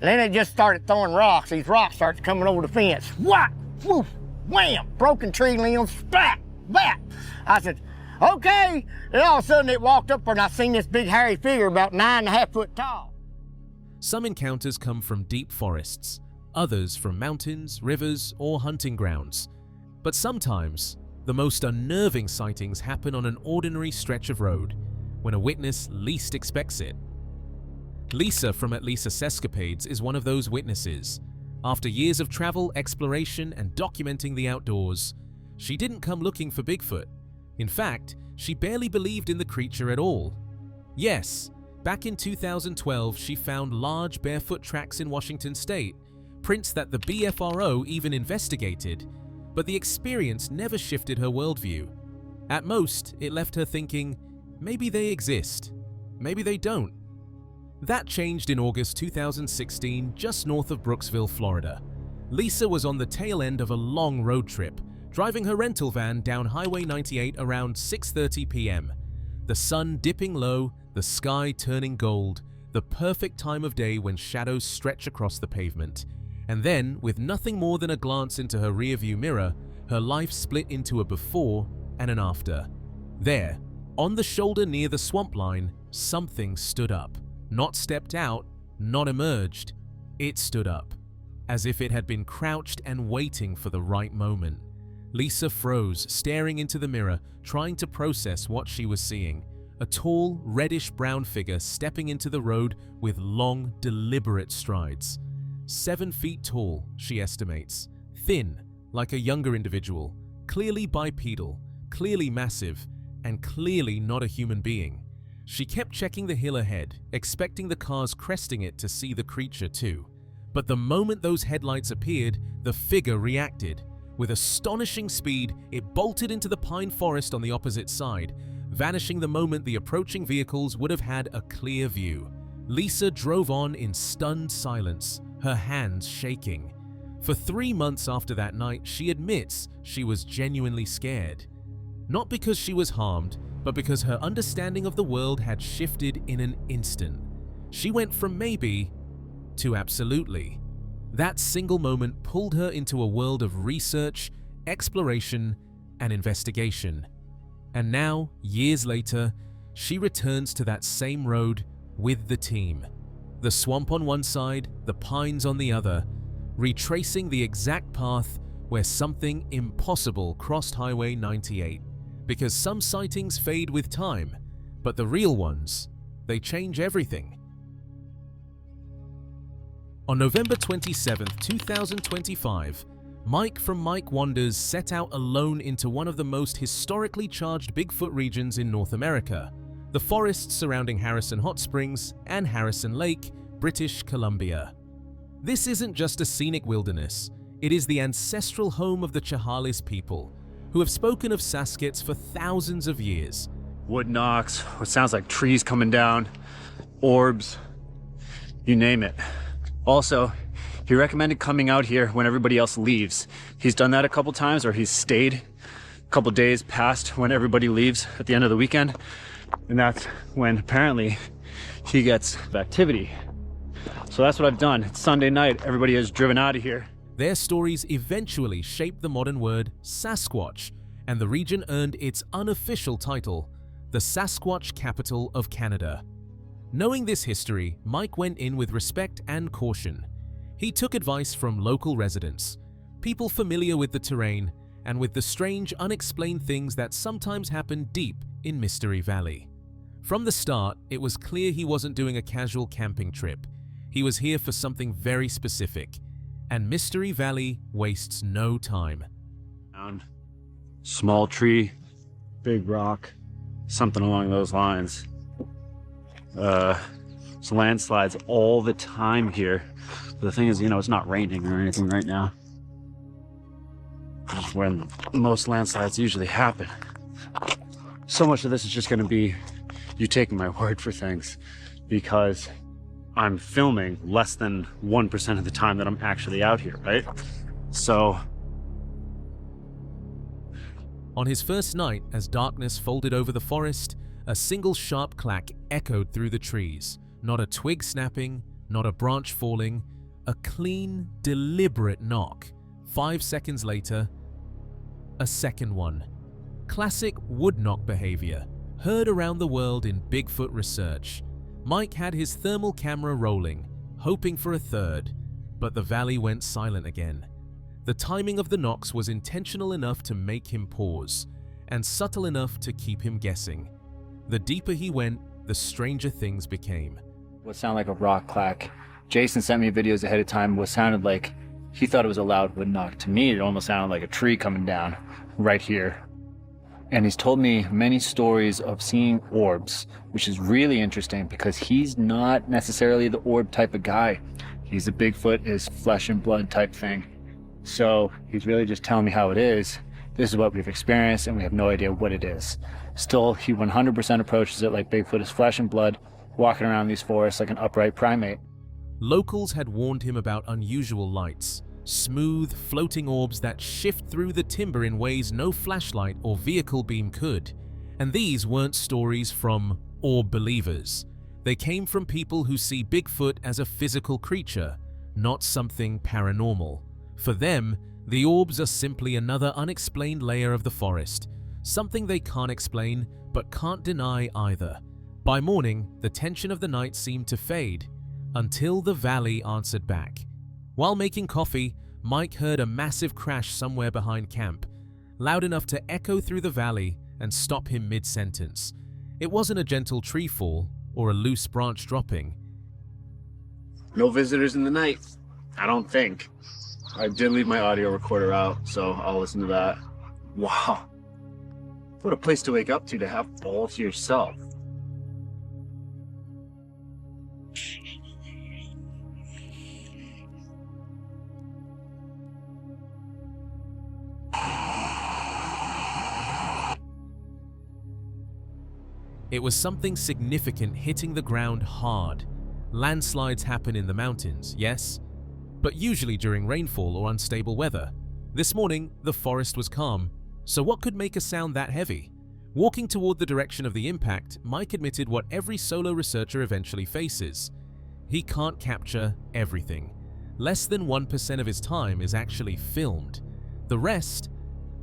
then it just started throwing rocks. These rocks started coming over the fence. Whack, woof, wham, broken tree limbs, splat, bat. I said, "Okay." And all of a sudden it walked up and I seen this big hairy figure about 9.5 foot tall. Some encounters come from deep forests, others from mountains, rivers, or hunting grounds. But sometimes, the most unnerving sightings happen on an ordinary stretch of road, when a witness least expects it. Lisa from At Lisa Sescapades is one of those witnesses. After years of travel, exploration, and documenting the outdoors, she didn't come looking for Bigfoot. In fact, she barely believed in the creature at all. Yes, back in 2012, she found large barefoot tracks in Washington state, prints that the BFRO even investigated, but the experience never shifted her worldview. At most, it left her thinking, maybe they exist, maybe they don't. That changed in August 2016, just north of Brooksville, Florida. Lisa was on the tail end of a long road trip, driving her rental van down Highway 98 around 6:30 p.m. The sun dipping low, the sky turning gold, the perfect time of day when shadows stretch across the pavement. And then, with nothing more than a glance into her rearview mirror, her life split into a before and an after. There, on the shoulder near the swamp line, something stood up. Not stepped out, not emerged. It stood up, as if it had been crouched and waiting for the right moment. Lisa froze, staring into the mirror, trying to process what she was seeing. A tall, reddish-brown figure stepping into the road with long, deliberate strides. 7 feet tall, she estimates. Thin, like a younger individual. Clearly bipedal, clearly massive, and clearly not a human being. She kept checking the hill ahead, expecting the cars cresting it to see the creature too. But the moment those headlights appeared, the figure reacted. With astonishing speed, it bolted into the pine forest on the opposite side, vanishing the moment the approaching vehicles would have had a clear view. Lisa drove on in stunned silence, her hands shaking. For 3 months after that night, she admits she was genuinely scared. Not because she was harmed, but because her understanding of the world had shifted in an instant. She went from maybe to absolutely. That single moment pulled her into a world of research, exploration, and investigation. And now, years later, she returns to that same road with the team. The swamp on one side, the pines on the other, retracing the exact path where something impossible crossed Highway 98. Because some sightings fade with time, but the real ones, they change everything. On November 27, 2025, Mike from Mike Wanders set out alone into one of the most historically charged Bigfoot regions in North America, the forests surrounding Harrison Hot Springs and Harrison Lake, British Columbia. This isn't just a scenic wilderness, it is the ancestral home of the Chehalis people, who have spoken of Sasquatch for thousands of years. Wood knocks, what sounds like trees coming down, orbs, you name it. Also, he recommended coming out here when everybody else leaves. He's done that a couple times, or he's stayed a couple days past when everybody leaves at the end of the weekend. And that's when apparently he gets activity. So that's what I've done. It's Sunday night, everybody has driven out of here. Their stories eventually shaped the modern word Sasquatch, and the region earned its unofficial title, the Sasquatch capital of Canada. Knowing this history, Mike went in with respect and caution. He took advice from local residents, people familiar with the terrain and with the strange, unexplained things that sometimes happen deep in Mystery Valley. From the start, it was clear he wasn't doing a casual camping trip. He was here for something very specific, and Mystery Valley wastes no time. Small tree, big rock, something along those lines. It's landslides all the time here. But the thing is, it's not raining or anything right now. That's when most landslides usually happen. So much of this is just going to be you taking my word for things, because I'm filming less than 1% of the time that I'm actually out here, right? So on his first night, as darkness folded over the forest, a single sharp clack echoed through the trees. Not a twig snapping, not a branch falling, a clean, deliberate knock. 5 seconds later, a second one. Classic wood knock behavior, heard around the world in Bigfoot research. Mike had his thermal camera rolling, hoping for a third, but the valley went silent again. The timing of the knocks was intentional enough to make him pause, and subtle enough to keep him guessing. The deeper he went, the stranger things became. What sounded like a rock clack. Jason sent me videos ahead of time what sounded like he thought it was a loud wood knock. To me, it almost sounded like a tree coming down right here. And he's told me many stories of seeing orbs, which is really interesting because he's not necessarily the orb type of guy. He's a Bigfoot is flesh and blood type thing. So he's really just telling me how it is. This is what we've experienced and we have no idea what it is. Still, he 100% approaches it like Bigfoot is flesh and blood, walking around these forests like an upright primate. Locals had warned him about unusual lights, smooth, floating orbs that shift through the timber in ways no flashlight or vehicle beam could. And these weren't stories from orb believers. They came from people who see Bigfoot as a physical creature, not something paranormal. For them, the orbs are simply another unexplained layer of the forest, something they can't explain but can't deny either. By morning, the tension of the night seemed to fade, until the valley answered back. While making coffee, Mike heard a massive crash somewhere behind camp, loud enough to echo through the valley and stop him mid-sentence. It wasn't a gentle tree fall or a loose branch dropping. No visitors in the night, I don't think. I did leave my audio recorder out, so I'll listen to that. Wow. What a place to wake up to have all to yourself. It was something significant hitting the ground hard. Landslides happen in the mountains, yes, but usually during rainfall or unstable weather. This morning, the forest was calm, so what could make a sound that heavy? Walking toward the direction of the impact, Mike admitted what every solo researcher eventually faces. He can't capture everything. Less than 1% of his time is actually filmed. The rest,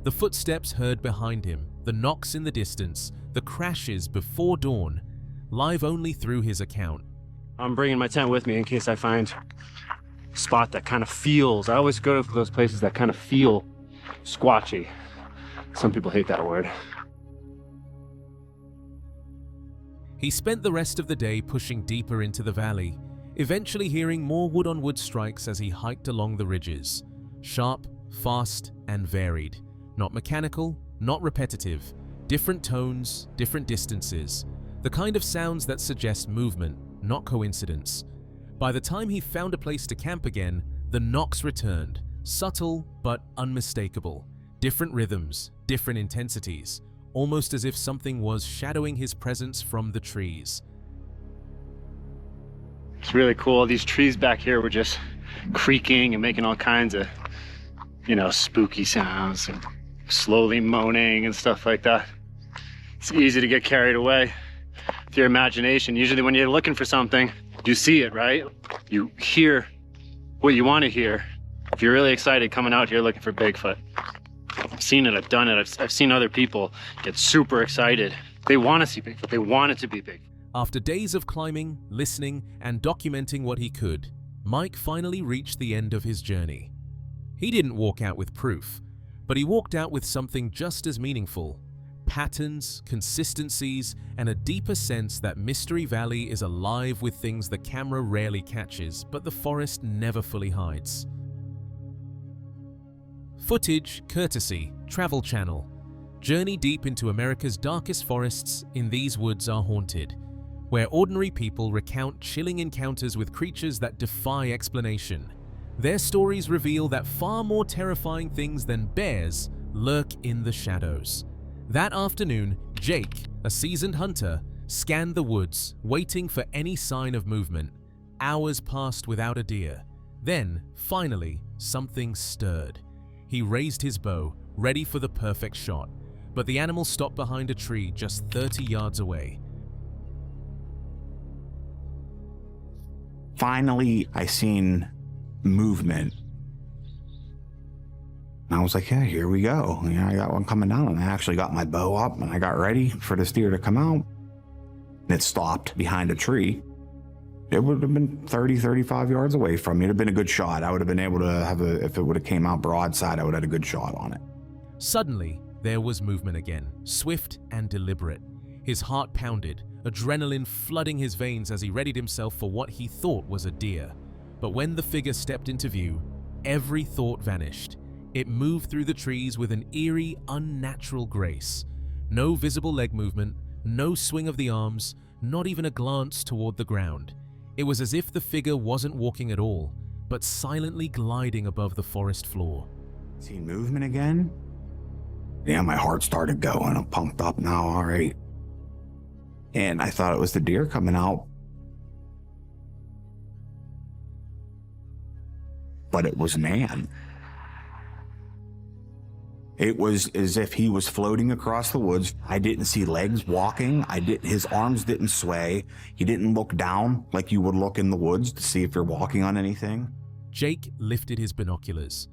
the footsteps heard behind him, the knocks in the distance, the crashes before dawn, live only through his account. I'm bringing my tent with me in case I find a spot that kind of feels. I always go to those places that kind of feel squatchy. Some people hate that word. He spent the rest of the day pushing deeper into the valley, eventually hearing more wood-on-wood strikes as he hiked along the ridges. Sharp, fast, and varied. Not mechanical, not repetitive. Different tones, different distances. The kind of sounds that suggest movement, not coincidence. By the time he found a place to camp again, the knocks returned. Subtle, but unmistakable. Different rhythms, different intensities. Almost as if something was shadowing his presence from the trees. It's really cool. These trees back here were just creaking and making all kinds of, spooky sounds and slowly moaning and stuff like that. It's easy to get carried away with your imagination. Usually when you're looking for something, you see it, right? You hear what you want to hear. If you're really excited coming out here looking for Bigfoot. I've seen it, I've done it, I've seen other people get super excited. They want to see Bigfoot, they want it to be Bigfoot. After days of climbing, listening, and documenting what he could, Mike finally reached the end of his journey. He didn't walk out with proof, but he walked out with something just as meaningful. Patterns, consistencies, and a deeper sense that Mystery Valley is alive with things the camera rarely catches, but the forest never fully hides. Footage courtesy Travel Channel. Journey deep into America's darkest forests, in these woods are haunted, where ordinary people recount chilling encounters with creatures that defy explanation. Their stories reveal that far more terrifying things than bears lurk in the shadows. That afternoon, Jake, a seasoned hunter, scanned the woods, waiting for any sign of movement. Hours passed without a deer. Then, finally, something stirred. He raised his bow, ready for the perfect shot, but the animal stopped behind a tree just 30 yards away. Finally, I seen movement. And I was like, yeah, here we go. I got one coming down, and I actually got my bow up, and I got ready for this deer to come out. And it stopped behind a tree. It would have been 30, 35 yards away from me. It'd have been a good shot. I would have been able to have if it would have came out broadside, I would have had a good shot on it. Suddenly, there was movement again, swift and deliberate. His heart pounded, adrenaline flooding his veins as he readied himself for what he thought was a deer. But when the figure stepped into view, every thought vanished. It moved through the trees with an eerie, unnatural grace. No visible leg movement, no swing of the arms, not even a glance toward the ground. It was as if the figure wasn't walking at all, but silently gliding above the forest floor. See movement again? Yeah, my heart started going. I'm pumped up now, all right. And I thought it was the deer coming out. But it was man. It was as if he was floating across the woods. I didn't see legs walking. His arms didn't sway. He didn't look down like you would look in the woods to see if you're walking on anything. Jake lifted his binoculars.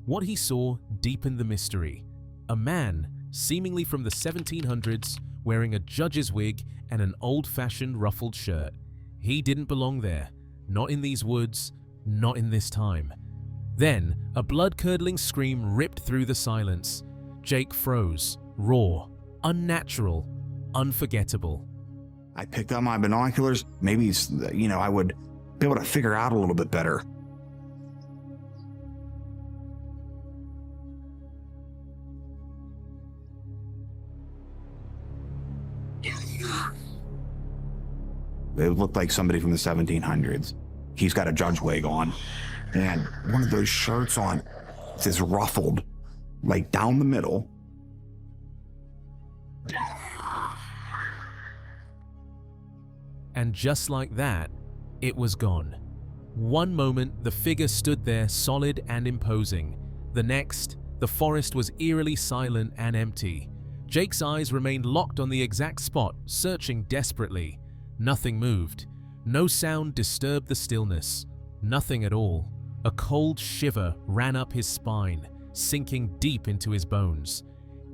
What he saw deepened the mystery. A man, seemingly from the 1700s, wearing a judge's wig and an old-fashioned ruffled shirt. He didn't belong there. Not in these woods, not in this time. Then, a blood-curdling scream ripped through the silence. Jake froze, raw, unnatural, unforgettable. I picked up my binoculars. Maybe, I would be able to figure out a little bit better. It looked like somebody from the 1700s. He's got a judge wig on. And one of those shirts on is ruffled, like down the middle. And just like that, it was gone. One moment, the figure stood there solid and imposing. The next, the forest was eerily silent and empty. Jake's eyes remained locked on the exact spot, searching desperately. Nothing moved. No sound disturbed the stillness. Nothing at all. A cold shiver ran up his spine, sinking deep into his bones.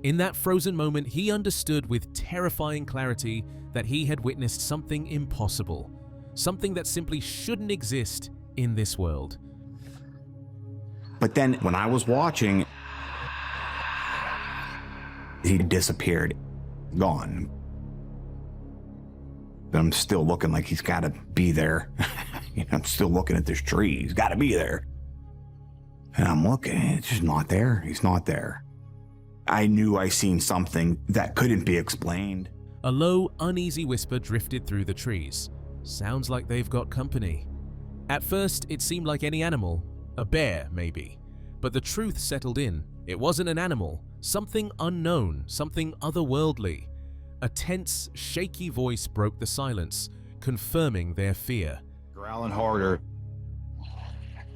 In that frozen moment, he understood with terrifying clarity that he had witnessed something impossible, something that simply shouldn't exist in this world. But then when I was watching, he disappeared, gone. But I'm still looking like he's got to be there. I'm still looking at this tree. He's got to be there. And I'm looking, and it's just not there. He's not there. I knew I seen something that couldn't be explained. A low, uneasy whisper drifted through the trees. Sounds like they've got company. At first, it seemed like any animal, a bear maybe. But the truth settled in. It wasn't an animal, something unknown, something otherworldly. A tense, shaky voice broke the silence, confirming their fear. Growling harder.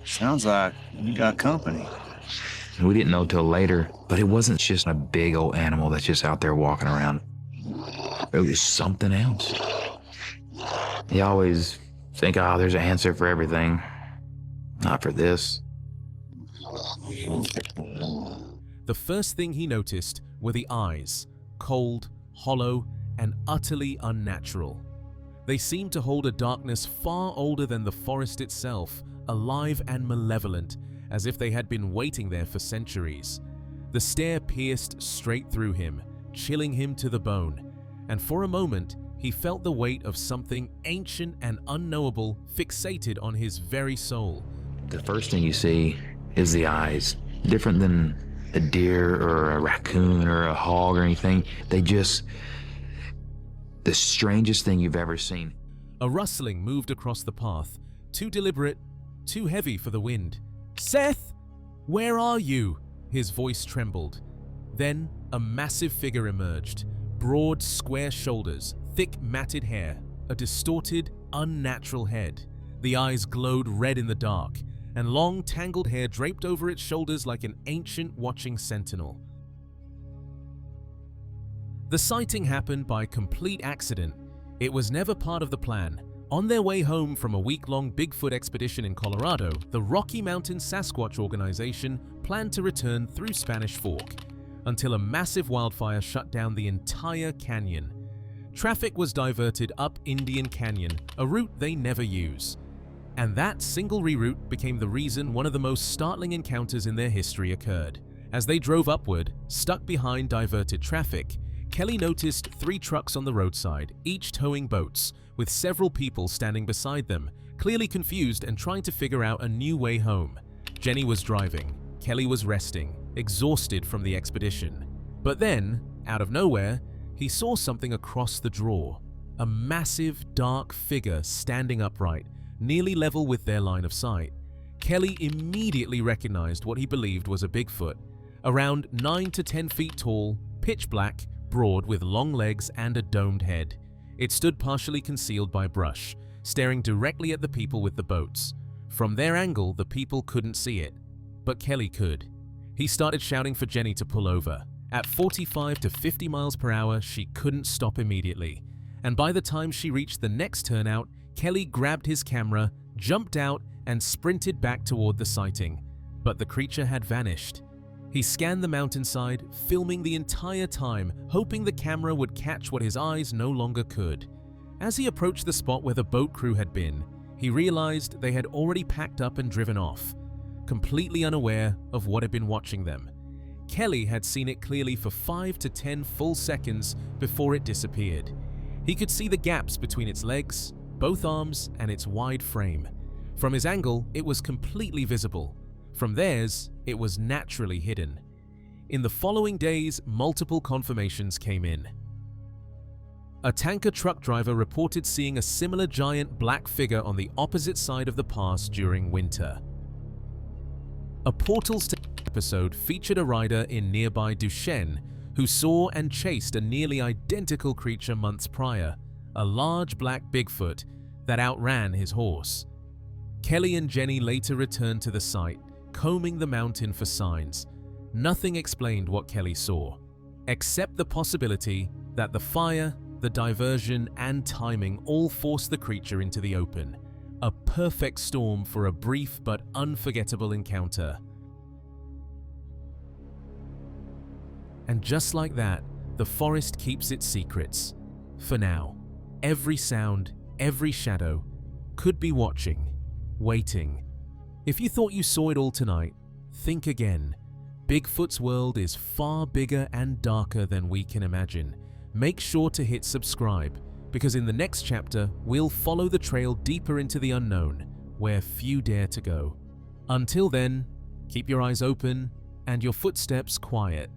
Sounds like you got company. We didn't know till later, but it wasn't just a big old animal that's just out there walking around. It was something else. You always think, oh, there's an answer for everything. Not for this. The first thing he noticed were the eyes, cold, hollow, and utterly unnatural. They seemed to hold a darkness far older than the forest itself, alive and malevolent, as if they had been waiting there for centuries. The stare pierced straight through him, chilling him to the bone, and for a moment he felt the weight of something ancient and unknowable fixated on his very soul. The first thing you see is the eyes. Different than a deer or a raccoon or a hog or anything. They just... the strangest thing you've ever seen. A rustling moved across the path, too deliberate, too heavy for the wind. "Seth, where are you?" His voice trembled. Then a massive figure emerged. Broad, square shoulders, thick, matted hair, a distorted, unnatural head. The eyes glowed red in the dark, and long, tangled hair draped over its shoulders like an ancient watching sentinel. The sighting happened by complete accident. It was never part of the plan. On their way home from a week-long Bigfoot expedition in Colorado, the Rocky Mountain Sasquatch organization planned to return through Spanish Fork, until a massive wildfire shut down the entire canyon. Traffic was diverted up Indian Canyon, a route they never use. And that single reroute became the reason one of the most startling encounters in their history occurred. As they drove upward, stuck behind diverted traffic, Kelly noticed 3 trucks on the roadside, each towing boats, with several people standing beside them, clearly confused and trying to figure out a new way home. Jenny was driving. Kelly was resting, exhausted from the expedition. But then, out of nowhere, he saw something across the draw. A massive, dark figure standing upright, nearly level with their line of sight. Kelly immediately recognized what he believed was a Bigfoot. Around 9 to 10 feet tall, pitch black, broad with long legs and a domed head. It stood partially concealed by brush, staring directly at the people with the boats. From their angle, the people couldn't see it, but Kelly could. He started shouting for Jenny to pull over. At 45 to 50 miles per hour, she couldn't stop immediately. And by the time she reached the next turnout, Kelly grabbed his camera, jumped out, and sprinted back toward the sighting. But the creature had vanished. He scanned the mountainside, filming the entire time, hoping the camera would catch what his eyes no longer could. As he approached the spot where the boat crew had been, he realized they had already packed up and driven off, completely unaware of what had been watching them. Kelly had seen it clearly for 5 to 10 full seconds before it disappeared. He could see the gaps between its legs, both arms, and its wide frame. From his angle, it was completely visible. From theirs, it was naturally hidden. In the following days, multiple confirmations came in. A tanker truck driver reported seeing a similar giant black figure on the opposite side of the pass during winter. A Portals to episode featured a rider in nearby Duchenne who saw and chased a nearly identical creature months prior, a large black Bigfoot that outran his horse. Kelly and Jenny later returned to the site, combing the mountain for signs. Nothing explained what Kelly saw, except the possibility that the fire, the diversion, and timing all forced the creature into the open. A perfect storm for a brief but unforgettable encounter. And just like that, the forest keeps its secrets. For now, every sound, every shadow could be watching, waiting. If you thought you saw it all tonight, think again. Bigfoot's world is far bigger and darker than we can imagine. Make sure to hit subscribe, because in the next chapter, we'll follow the trail deeper into the unknown, where few dare to go. Until then, Keep your eyes open and your footsteps quiet.